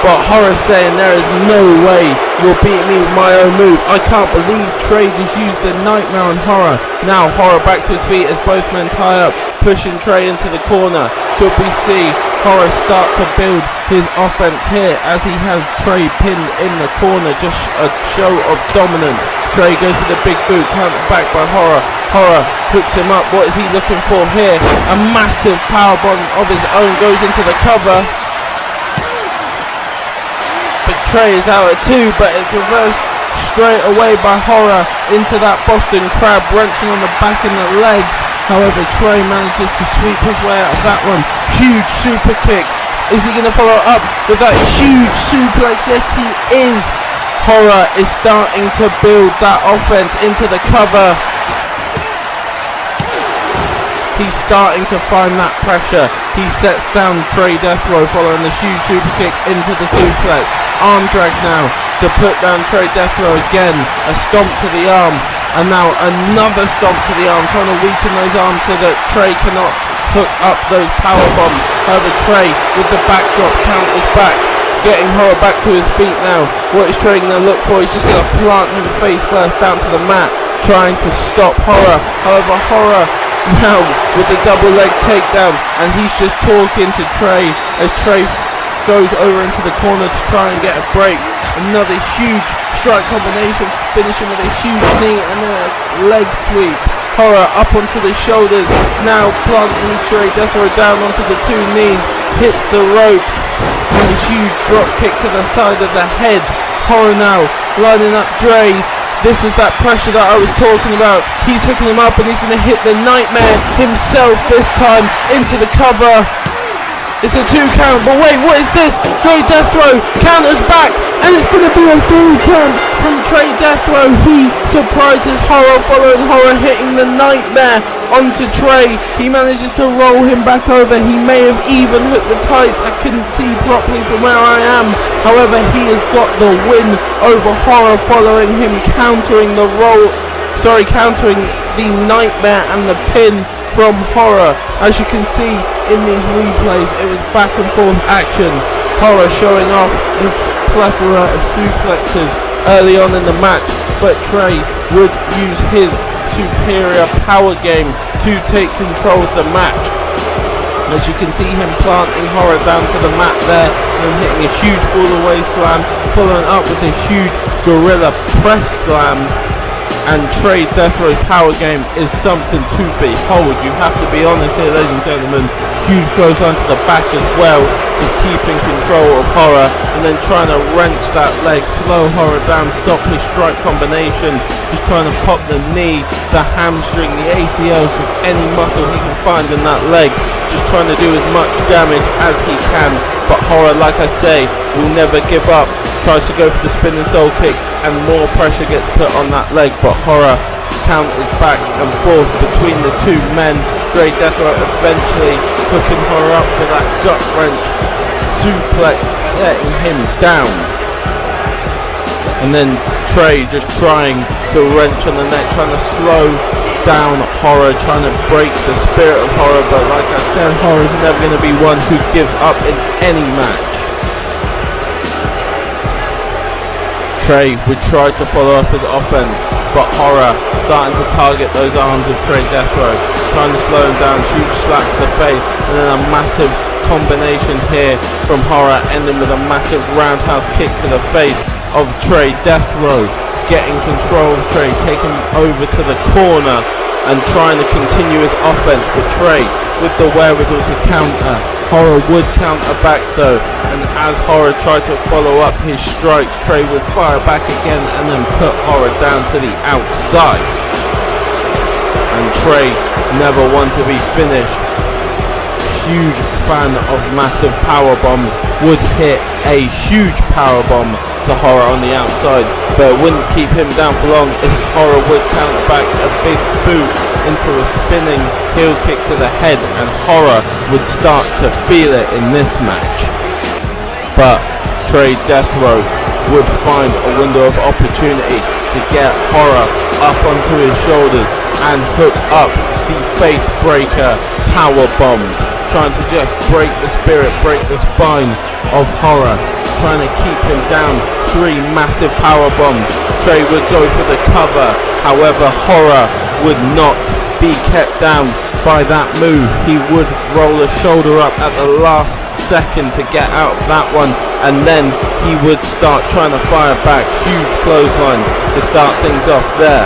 Speaker 2: But Horror saying there is no way you're beating me with my own move. I can't believe Trey just used the Nightmare on Horror. Now Horror back to his feet as both men tie up, pushing Trey into the corner. Could we see Horror start to build his offense here as he has Trey pinned in the corner? Just a show of dominance. Trey goes for the big boot, countered back by Horror. Horror hooks him up. What is he looking for here? A massive powerbomb of his own goes into the cover. But Trey is out at 2, but it's reversed straight away by Horror into that Boston Crab, wrenching on the back and the legs. However, Trey manages to sweep his way out of that one. Huge super kick. Is he going to follow up with that huge suplex? Yes, he is. Horror is starting to build that offense into the cover. He's starting to find that pressure. He sets down Trey Deathrow following the huge super kick into the suplex. Arm drag now to put down Trey Deathrow again. A stomp to the arm. And now another stomp to the arm, trying to weaken those arms so that Trey cannot hook up those power bombs. However, Trey with the backdrop counters back. getting Horror back to his feet now. What is Trey going to look for? He's just going to plant him face first down to the mat, trying to stop Horror. However, Horror now with the double leg takedown, and he's just talking to Trey as Trey goes over into the corner to try and get a break. Another huge strike combination, finishing with a huge knee and then a leg sweep. Horror up onto the shoulders, now planting Trey Death Row down onto the two knees, hits the ropes, and a huge drop kick to the side of the head. Horror now lining up Dre. This is that pressure that I was talking about. He's hooking him up and he's going to hit the Nightmare himself this time into the cover. It's a 2 count, but wait, what is this? Trey Death Row counters back, and it's going to be a 3 count from Trey Death Row. He surprises Horror, following Horror hitting the Nightmare onto Trey. He manages to roll him back over. He may have even hooked the tights. I couldn't see properly from where I am. However, he has got the win over Horror, following him countering the Nightmare and the pin from Horror. As you can see in these replays, it was back and forth action. Horror showing off his plethora of suplexes early on in the match, but Trey would use his superior power game to take control of the match. As you can see him planting Horror down to the mat there, and hitting a huge fall away slam, following up with a huge gorilla press slam. And Trey Death Row power game is something to behold. You have to be honest here, ladies and gentlemen. Huge clothesline to the back as well, just keeping control of Horror, and then trying to wrench that leg, slow Horror down, stop his strike combination, just trying to pop the knee, the hamstring, the ACLs, just any muscle he can find in that leg, just trying to do as much damage as he can. But Horror, like I say, will never give up. Tries to go for the spinning soul kick, and more pressure gets put on that leg, but Horror counters back and forth between the two men. Trey Death Row eventually hooking Horror up for that gut wrench suplex, setting him down. And then Trey just trying to wrench on the neck, trying to slow down Horror, trying to break the spirit of Horror. But like I said, Horror is never going to be one who gives up in any match. Trey would try to follow up his offense, but Horror starting to target those arms of Trey Death Row, trying to slow him down, huge slap to the face, and then a massive combination here from Horror, ending with a massive roundhouse kick to the face of Trey Death Row, getting control of Trey, taking him over to the corner and trying to continue his offense, but Trey with the wherewithal to counter. Horror would counter back though, and as Horror tried to follow up his strikes, Trey would fire back again and then put Horror down to the outside. And Trey never one to be finished. Huge fan of massive power bombs, would hit a huge power bomb to Horror on the outside, but it wouldn't keep him down for long, as Horror would counter back a big boot into a spinning heel kick to the head, and Horror would start to feel it in this match. But Trey Death Row would find a window of opportunity to get Horror up onto his shoulders and hook up the Faith Breaker power bombs, trying to just break the spirit, break the spine of Horror, trying to keep him down. 3 massive power bombs. Trey would go for the cover, however Horror would not be kept down by that move. He would roll a shoulder up at the last second to get out of that one, and then he would start trying to fire back. Huge clothesline to start things off there,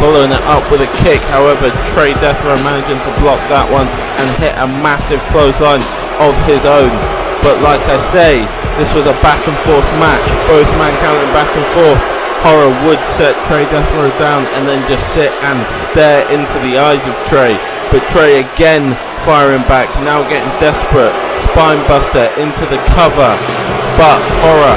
Speaker 2: following it up with a kick. However, Trey Death Row managing to block that one and hit a massive clothesline of his own. But like I say, this was a back and forth match, both men countering back and forth. Horror would set Trey Death Row down and then just sit and stare into the eyes of Trey. But Trey again firing back, now getting desperate. Spine buster into the cover, but Horror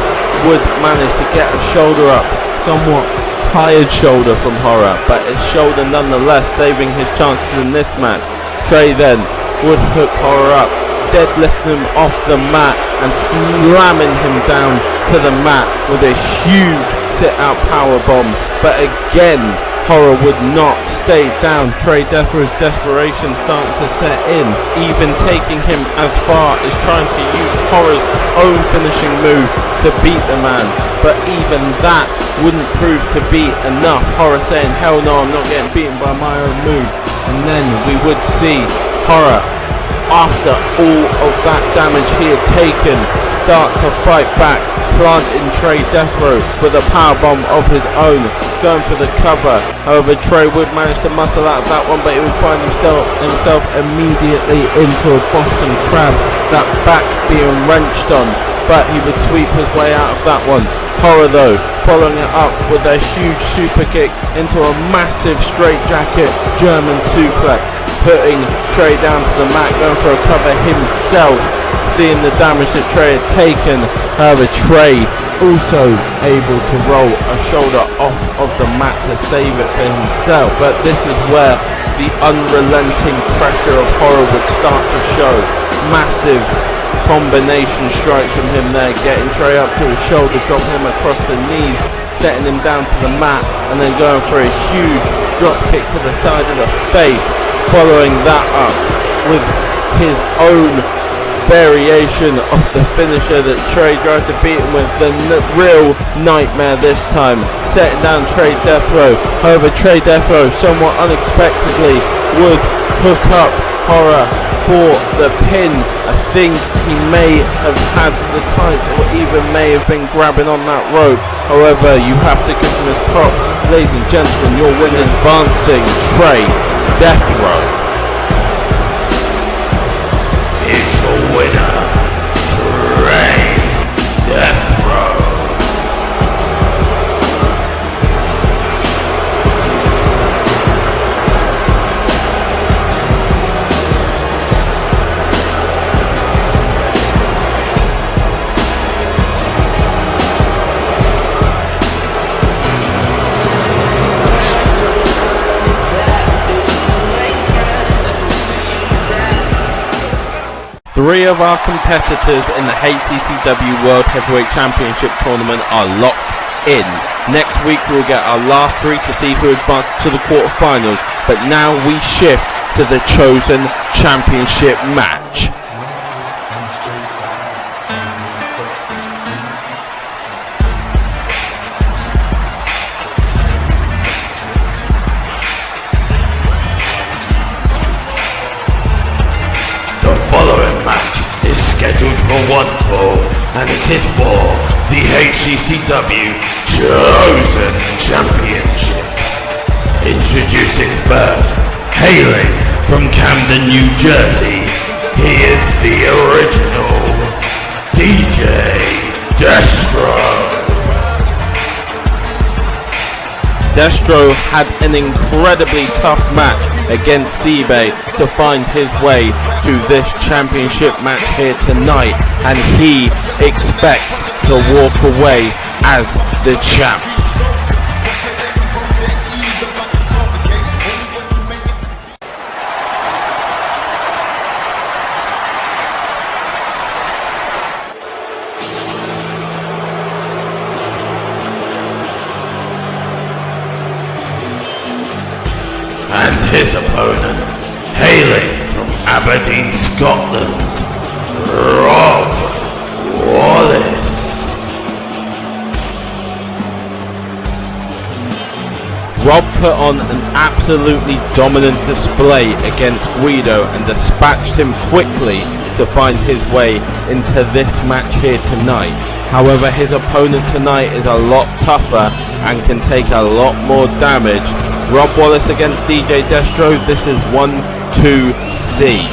Speaker 2: would manage to get a shoulder up. Somewhat tired shoulder from Horror, but his shoulder nonetheless saving his chances in this match. Trey then would hook Horror up, deadlifting him off the mat and slamming him down to the mat with a huge sit out power bomb. But again, Horror would not stay down. Trey Deathro's desperation starting to set in, even taking him as far as trying to use Horror's own finishing move to beat the man, but even that wouldn't prove to be enough. Horror saying, hell no, I'm not getting beaten by my own move. And then we would see Horror, after all of that damage he had taken, start to fight back, planting Trey Deathrow with a powerbomb of his own, going for the cover. However, Trey would manage to muscle out of that one, but he would find himself immediately into a Boston Crab, that back being wrenched on, but he would sweep his way out of that one. Horror though, following it up with a huge super kick into a massive straightjacket German suplex, putting Trey down to the mat, going for a cover himself, seeing the damage that Trey had taken. However, Trey also able to roll a shoulder off of the mat to save it for himself. But this is where the unrelenting pressure of Horror would start to show. Massive combination strikes from him there, getting Trey up to his shoulder, dropping him across the knees, setting him down to the mat, and then going for a huge drop kick to the side of the face, following that up with his own variation of the finisher that Trey tried to beat him with, the real nightmare this time, setting down Trey Deathrow. However, Trey Deathrow somewhat unexpectedly would hook up Horror for the pin. I think he may have had the tights, or even may have been grabbing on that rope. However, you have to give him his prop. Ladies and gentlemen, your winner, advancing Trey Deathrow.
Speaker 3: Is your winner, Trey Deathrow.
Speaker 2: Three of our competitors in the HCCW World Heavyweight Championship tournament are locked in. Next week we'll get our last three to see who advances to the quarterfinals, but now we shift to the chosen championship match.
Speaker 3: Scheduled for one fall, and it is for the HCCW Chosen Championship. Introducing first, hailing from Camden, New Jersey, he is the original DJ Destro.
Speaker 2: Destro had an incredibly tough match against Seabay to find his way to this championship match here tonight, and he expects to walk away as the champ.
Speaker 3: And his opponent, hailing from Aberdeen, Scotland, Rob Wallace.
Speaker 2: Rob put on an absolutely dominant display against Guido and dispatched him quickly to find his way into this match here tonight. However, his opponent tonight is a lot tougher and can take a lot more damage. Rob Wallace against DJ Destro, this is 1-2-C.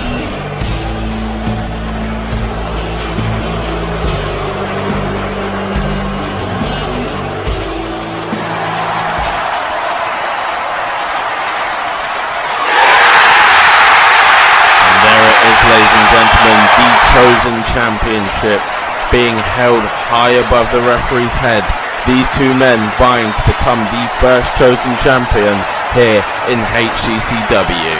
Speaker 2: Ladies and gentlemen, the chosen championship being held high above the referee's head. These two men vying to become the first chosen champion here in HCCW.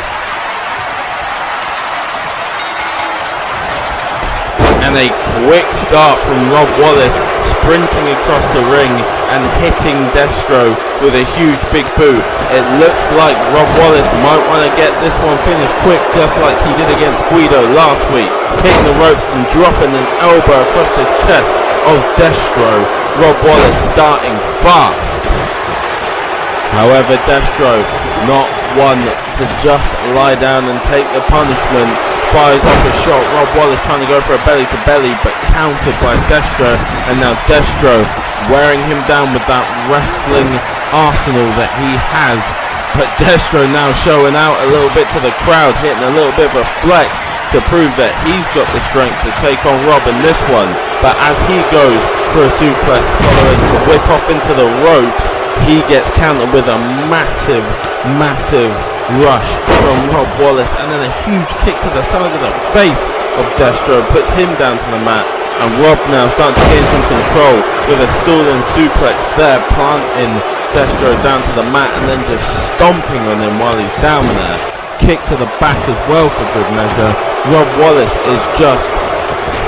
Speaker 2: And a quick start from Rob Wallace, sprinting across the ring and hitting Destro with a huge big boot. It looks like Rob Wallace might want to get this one finished quick, just like he did against Guido last week, hitting the ropes and dropping an elbow across the chest of Destro. Rob Wallace starting fast. However, Destro, not one to just lie down and take the punishment, fires off a shot. Rob Wallace trying to go for a belly to belly, but countered by Destro, and now Destro wearing him down with that wrestling arsenal that he has. But Destro now showing out a little bit to the crowd, hitting a little bit of a flex to prove that he's got the strength to take on Rob in this one. But as he goes for a suplex following the whip off into the ropes, he gets countered with a massive rush from Rob Wallace, and then a huge kick to the side of the face of Destro puts him down to the mat. And Rob now starting to gain some control with a stalling suplex there, planting Destro down to the mat and then just stomping on him while he's down there. Kick to the back as well for good measure. Rob Wallace is just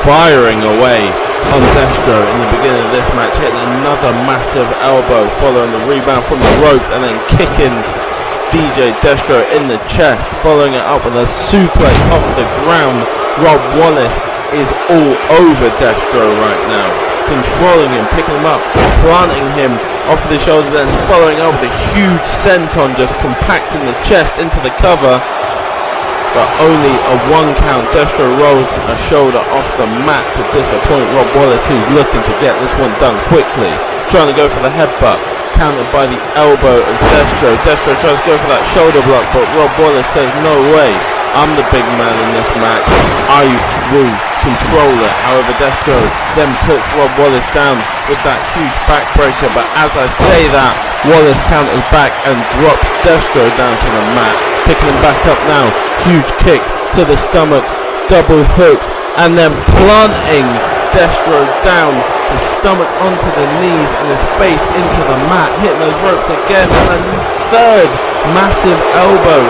Speaker 2: firing away on Destro in the beginning of this match, hitting another massive elbow following the rebound from the ropes, and then kicking DJ Destro in the chest, following it up with a suplex off the ground. Rob Wallace is all over Destro right now, controlling him, picking him up, planting him off the shoulder, then following up with a huge senton, just compacting the chest into the cover. But only a 1 count. Destro rolls a shoulder off the mat to disappoint Rob Wallace, who's looking to get this one done quickly. Trying to go for the headbutt, countered by the elbow of Destro. Destro tries to go for that shoulder block, but Rob Wallace says, no way, I'm the big man in this match, I will control it. However, Destro then puts Rob Wallace down with that huge backbreaker, but as I say that, Wallace counters back and drops Destro down to the mat, picking him back up now. Huge kick to the stomach, double hooks, and then planting Destro down, his stomach onto the knees and his face into the mat, hitting those ropes again, and a third massive elbow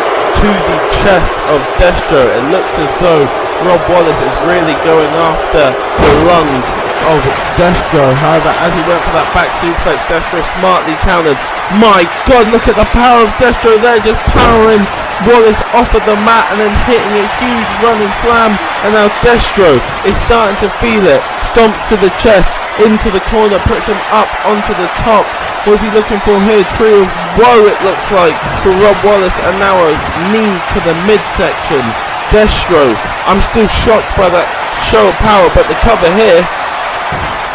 Speaker 2: to the chest of Destro. It looks as though Rob Wallace is really going after the lungs of Destro. However, as he went for that back suplex, Destro smartly countered. My God, look at the power of Destro there, just powering Wallace off of the mat and then hitting a huge running slam. And now Destro is starting to feel it. Stomps to the chest, into the corner, puts him up onto the top. What's he looking for here? Tree of woe it looks like for Rob Wallace, and now a knee to the midsection. Destro, I'm still shocked by that show of power, but the cover here,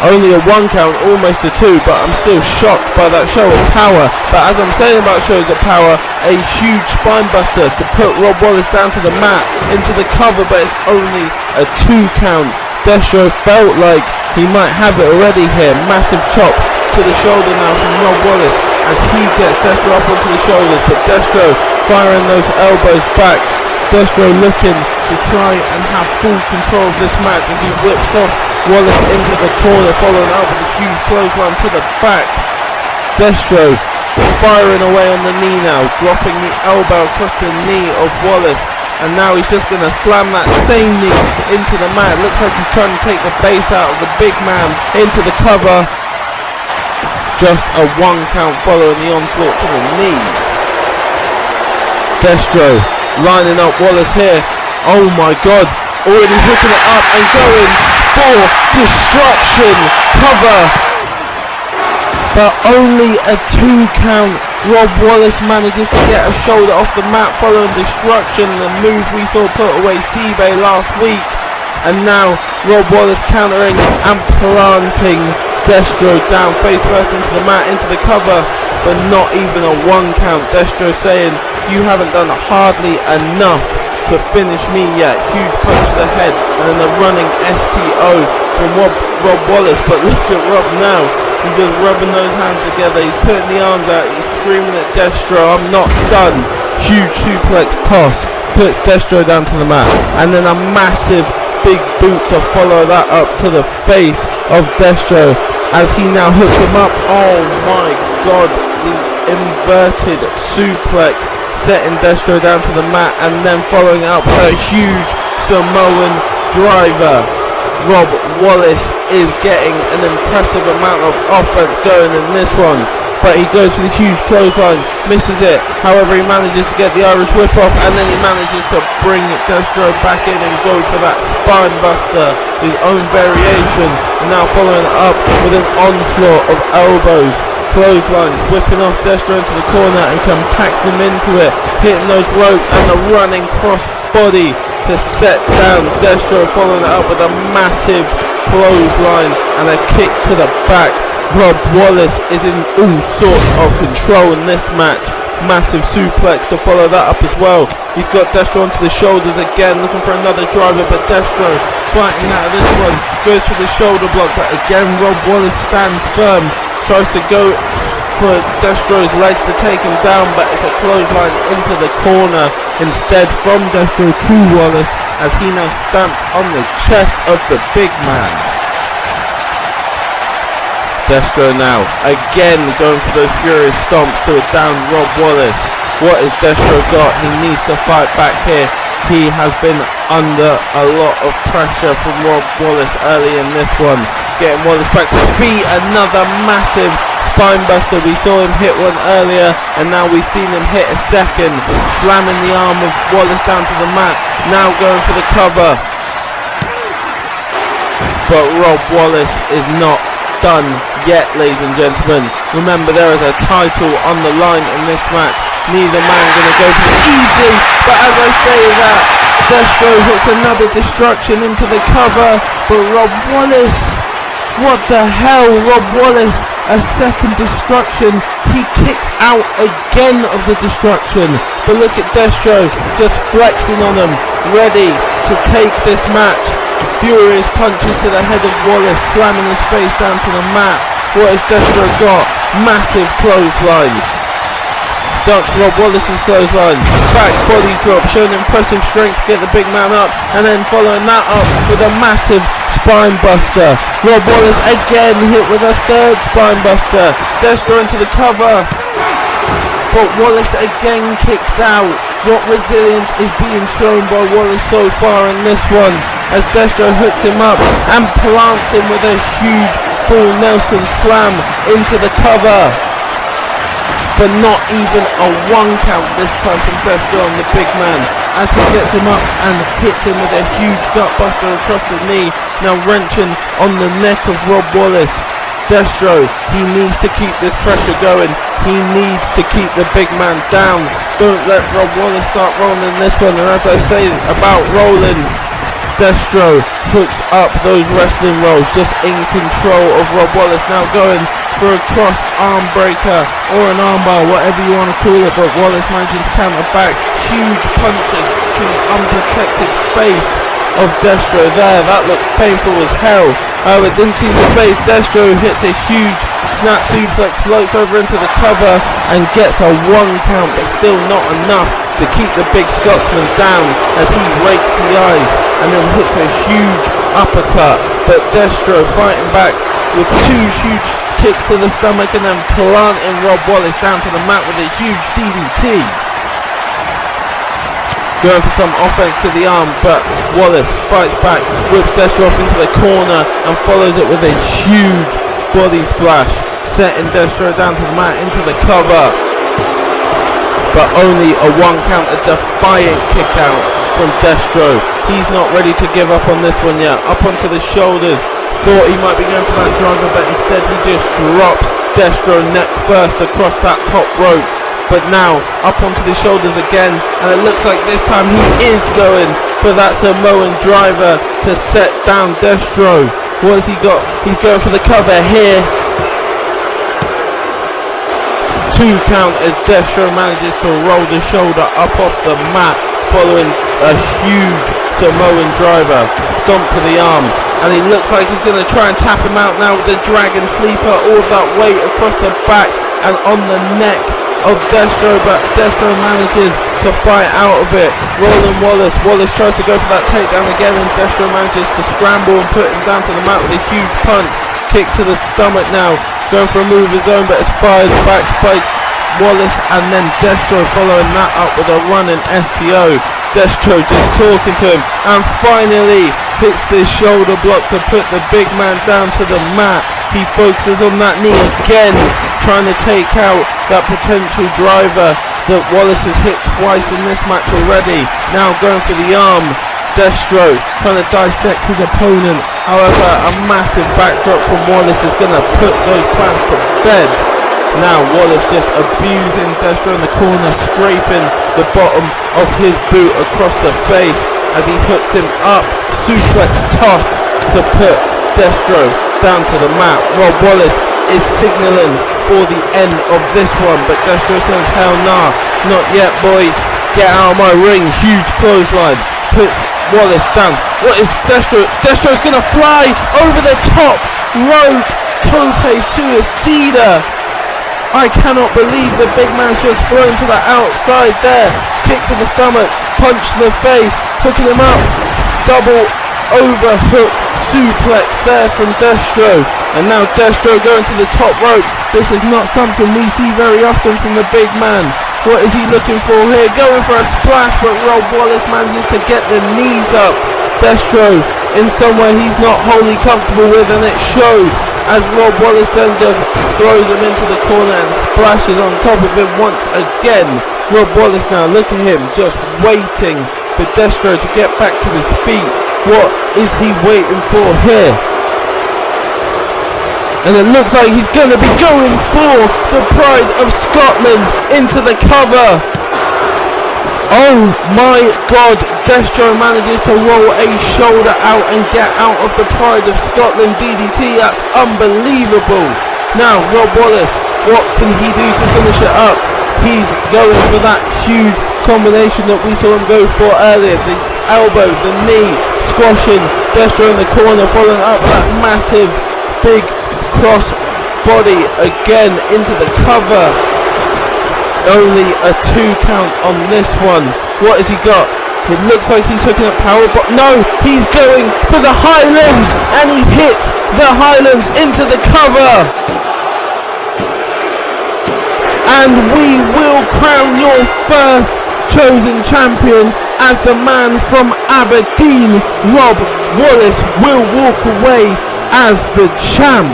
Speaker 2: only a 1 count, almost a 2, but I'm still shocked by that show of power. But as I'm saying about shows of power, a huge spine buster to put Rob Wallace down to the mat, into the cover, but it's only a 2 count. Destro felt like he might have it already here. Massive chops to the shoulder now from Rob Wallace as he gets Destro up onto the shoulders, but Destro firing those elbows back. Destro looking to try and have full control of this match as he whips off Wallace into the corner, following up with a huge clothesline to the back. Destro firing away on the knee now, dropping the elbow across the knee of Wallace, and now he's just going to slam that same knee into the mat. It looks like he's trying to take the base out of the big man into the cover. Just a 1 count following the onslaught to the knees. Destro lining up Wallace here. Oh my God, already hooking it up and going for destruction cover, but only a 2 count. Rob Wallace manages to get a shoulder off the mat following destruction, the move we saw put away Seabay last week. And now Rob Wallace countering and planting Destro down face first into the mat, into the cover, but not even a 1 count. Destro saying, you haven't done hardly enough to finish me yet. Huge punch to the head, and then the running STO from Rob Wallace. But look at Rob now, he's just rubbing those hands together, he's putting the arms out, he's screaming at Destro, I'm not done. Huge suplex toss, puts Destro down to the mat, and then a massive big boot to follow that up to the face of Destro as he now hooks him up. Oh my God, the inverted suplex, setting Destro down to the mat, and then following up a huge Samoan driver. Rob Wallace is getting an impressive amount of offense going in this one, but he goes for the huge clothesline, misses it. However, he manages to get the Irish whip off, and then he manages to bring Destro back in and go for that spine buster, his own variation, and now following it up with an onslaught of elbows, clotheslines, whipping off Destro into the corner and compacting him into it, hitting those ropes and the running cross body to set down Destro, following it up with a massive clothesline and a kick to the back. Rob Wallace is in all sorts of control in this match. Massive suplex to follow that up as well. He's got Destro onto the shoulders again, looking for another driver, but Destro fighting out of this one, goes for the shoulder block, but again Rob Wallace stands firm, tries to go for Destro's legs to take him down, but it's a clothesline into the corner instead from Destro to Wallace, as he now stamps on the chest of the big man. Destro now again going for those furious stomps to down Rob Wallace. What has Destro got? He needs to fight back here. He has been under a lot of pressure from Rob Wallace early in this one. Getting Wallace back to his feet, another massive spine buster. We saw him hit one earlier, and now we've seen him hit a second, slamming the arm of Wallace down to the mat, now going for the cover. But Rob Wallace is not done yet, ladies and gentlemen. Remember, there is a title on the line in this match. Neither man going to go for this easily, but as I say that, Destro hits another destruction into the cover, but Rob Wallace, what the hell, Rob Wallace, a second destruction. He kicks out again of the destruction, but look at Destro just flexing on him, ready to take this match. Furious punches to the head of Wallace, slamming his face down to the mat. What has Destro got? Massive clothesline. Ducks Rob Wallace's clothesline. Back body drop, showing impressive strength to get the big man up, and then following that up with a massive spine buster. Rob Wallace again hit with a third spine buster. Destro into the cover, but Wallace again kicks out. What resilience is being shown by Wallace so far in this one, as Destro hooks him up and plants him with a huge full Nelson slam into the cover. But not even a one count this time from Destro on the big man, as he gets him up and hits him with a huge gut buster across the knee, now wrenching on the neck of Rob Wallace. Destro, he needs to keep this pressure going. He needs to keep the big man down. Don't let Rob Wallace start rolling this one. And as I say about rolling, Destro hooks up those wrestling rolls, just in control of Rob Wallace, now going for a cross arm breaker or an armbar, whatever you want to call it, but Wallace managing to counter back. Huge punches to the unprotected face of Destro there. That looked painful as hell. It didn't seem to phase Destro. Hits a huge snap suplex, floats over into the cover and gets a one count, but still not enough to keep the big Scotsman down, as he rakes the eyes and then hits a huge uppercut. But Destro fighting back with two huge kicks to the stomach and then planting Rob Wallace down to the mat with a huge DDT. Going for some offense to the arm, but Wallace fights back, whips Destro off into the corner and follows it with a huge body splash, setting Destro down to the mat into the cover. But only a one count, a defiant kick out from Destro. He's not ready to give up on this one yet. Up onto the shoulders, thought he might be going for that driver, but instead he just drops Destro neck first across that top rope. But now up onto the shoulders again, and it looks like this time he is going for that Samoan driver to set down Destro. What has he got? He's going for the cover here. 2 count as Destro manages to roll the shoulder up off the mat, following a huge Samoan driver stomp to the arm, and he looks like he's going to try and tap him out now with the dragon sleeper. All of that weight across the back and on the neck of Destro, but Destro manages to fight out of it. Rolling Wallace tries to go for that takedown again, and Destro manages to scramble and put him down to the mat with a huge punch. Kick to the stomach now, going for a move of his own, but it's fired back by Wallace, and then Destro following that up with a running STO. Destro just talking to him, and finally hits this shoulder block to put the big man down to the mat. He focuses on that knee again, trying to take out that potential driver that Wallace has hit twice in this match already. Now going for the arm. Destro trying to dissect his opponent. However, a massive backdrop from Wallace is going to put those plans to bed. Now Wallace just abusing Destro in the corner, scraping the bottom of his boot across the face as he hooks him up. Suplex toss to put Destro down to the mat. Rob Wallace is signalling for the end of this one, but Destro says hell nah, not yet boy, get out of my ring. Huge clothesline puts Wallace down. What is Destro? Destro's gonna fly over the top rope. Tope Suicida. I cannot believe the big man's just thrown to the outside there. Kick to the stomach, punch to the face, hooking him up. Double overhook suplex there from Destro. And now Destro going to the top rope. This is not something we see very often from the big man. What is he looking for here? Going for a splash, but Rob Wallace manages to get the knees up. Destro in somewhere he's not wholly comfortable with, and it showed as Rob Wallace then just throws him into the corner and splashes on top of him once again. Rob Wallace now, look at him, just waiting for Destro to get back to his feet. What is he waiting for here? And it looks like he's going to be going for the Pride of Scotland into the cover. Oh my God, Destro manages to roll a shoulder out and get out of the Pride of Scotland DDT. That's unbelievable. Now Rob Wallace, what can he do to finish it up? He's going for that huge combination that we saw him go for earlier. The elbow, the knee, squashing Destro in the corner, following up that massive big cross body again into the cover. Only a 2 count on this one. What has he got? It looks like he's hooking up power, but no, he's going for the Highlands, and he hits the Highlands into the cover. And we will crown your first chosen champion as the man from Aberdeen. Rob Wallace will walk away as the champ.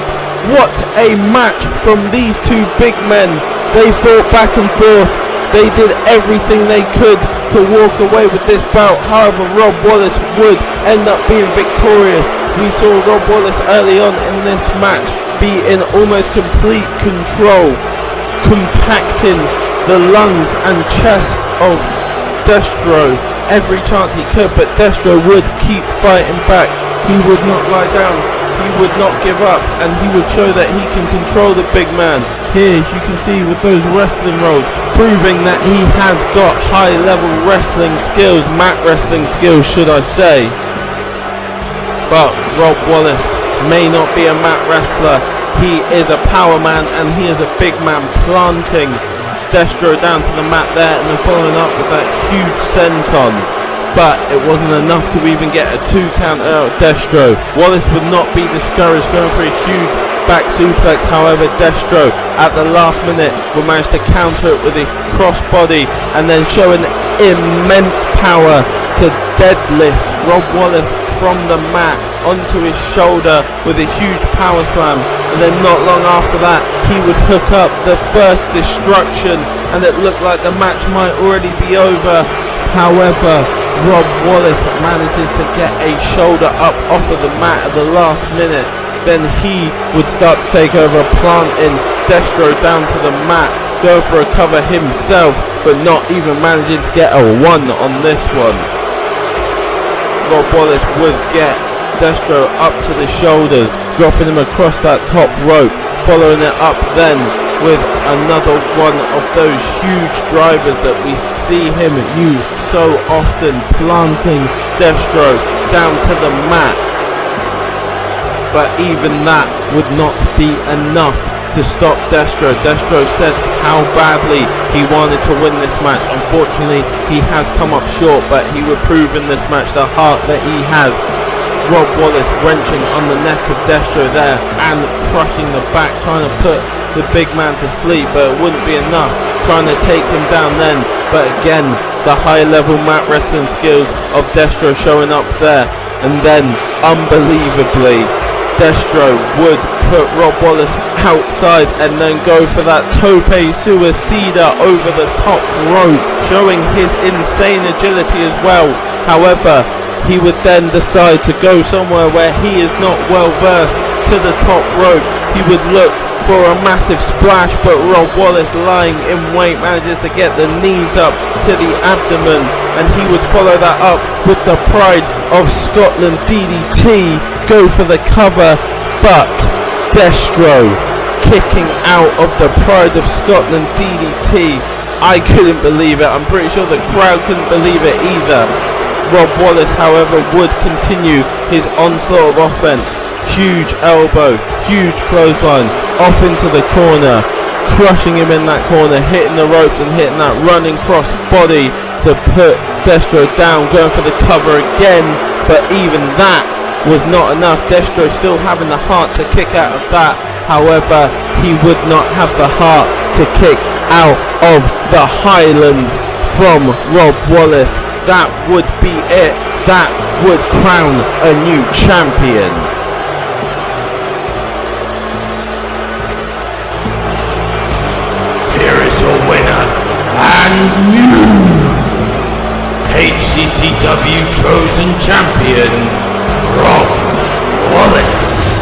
Speaker 2: What a match from these two big men. They fought back and forth. They did everything they could to walk away with this bout. However, Rob Wallace would end up being victorious. We saw Rob Wallace early on in this match be in almost complete control, compacting the lungs and chest of Destro every chance he could, but Destro would keep fighting back. He would not lie down. He would not give up, and he would show that he can control the big man. Here, as you can see with those wrestling rolls, proving that he has got high-level wrestling skills, mat wrestling skills, should I say. But Rob Wallace may not be a mat wrestler. He is a power man, and he is a big man, planting Destro down to the mat there, and then following up with that huge senton. But it wasn't enough to even get a 2 count out of Destro. Wallace would not be discouraged, going for a huge back suplex. However, Destro at the last minute will manage to counter it with a crossbody and then show an immense power to deadlift Rob Wallace from the mat onto his shoulder with a huge power slam. And then not long after that, he would hook up the first destruction, and it looked like the match might already be over. However, Rob Wallace manages to get a shoulder up off of the mat at the last minute. Then he would start to take over, planting Destro down to the mat, go for a cover himself, but not even managing to get a 1 on this one. Rob Wallace would get Destro up to the shoulders, dropping him across that top rope, following it up then with another one of those huge drivers that we see him use so often, planting Destro down to the mat. But even that would not be enough to stop Destro. Destro said how badly he wanted to win this match. Unfortunately, he has come up short, but he would prove in this match the heart that he has. Rob Wallace wrenching on the neck of Destro there and crushing the back, trying to put the big man to sleep, but it wouldn't be enough, trying to take him down then. But again, the high level mat wrestling skills of Destro showing up there. and then unbelievably Destro would put Rob Wallace outside and then go for that tope suicida over the top rope, showing his insane agility as well. However, he would then decide to go somewhere where he is not well versed, to the top rope. He would look for a massive splash, but Rob Wallace, lying in wait, manages to get the knees up to the abdomen, and he would follow that up with the Pride of Scotland DDT, go for the cover, but Destro kicking out of the Pride of Scotland DDT. I couldn't believe it. I'm pretty sure the crowd couldn't believe it either. Rob Wallace, however, would continue his onslaught of offense. Huge elbow, huge clothesline, off into the corner, crushing him in that corner, hitting the ropes and hitting that running cross body to put Destro down, going for the cover again, but even that was not enough. Destro still having the heart to kick out of that. However, he would not have the heart to kick out of the Highlands from Rob Wallace. That would be it. That would crown a new champion.
Speaker 3: Here is your winner and new HCCW Chosen Champion, Rob Wallace.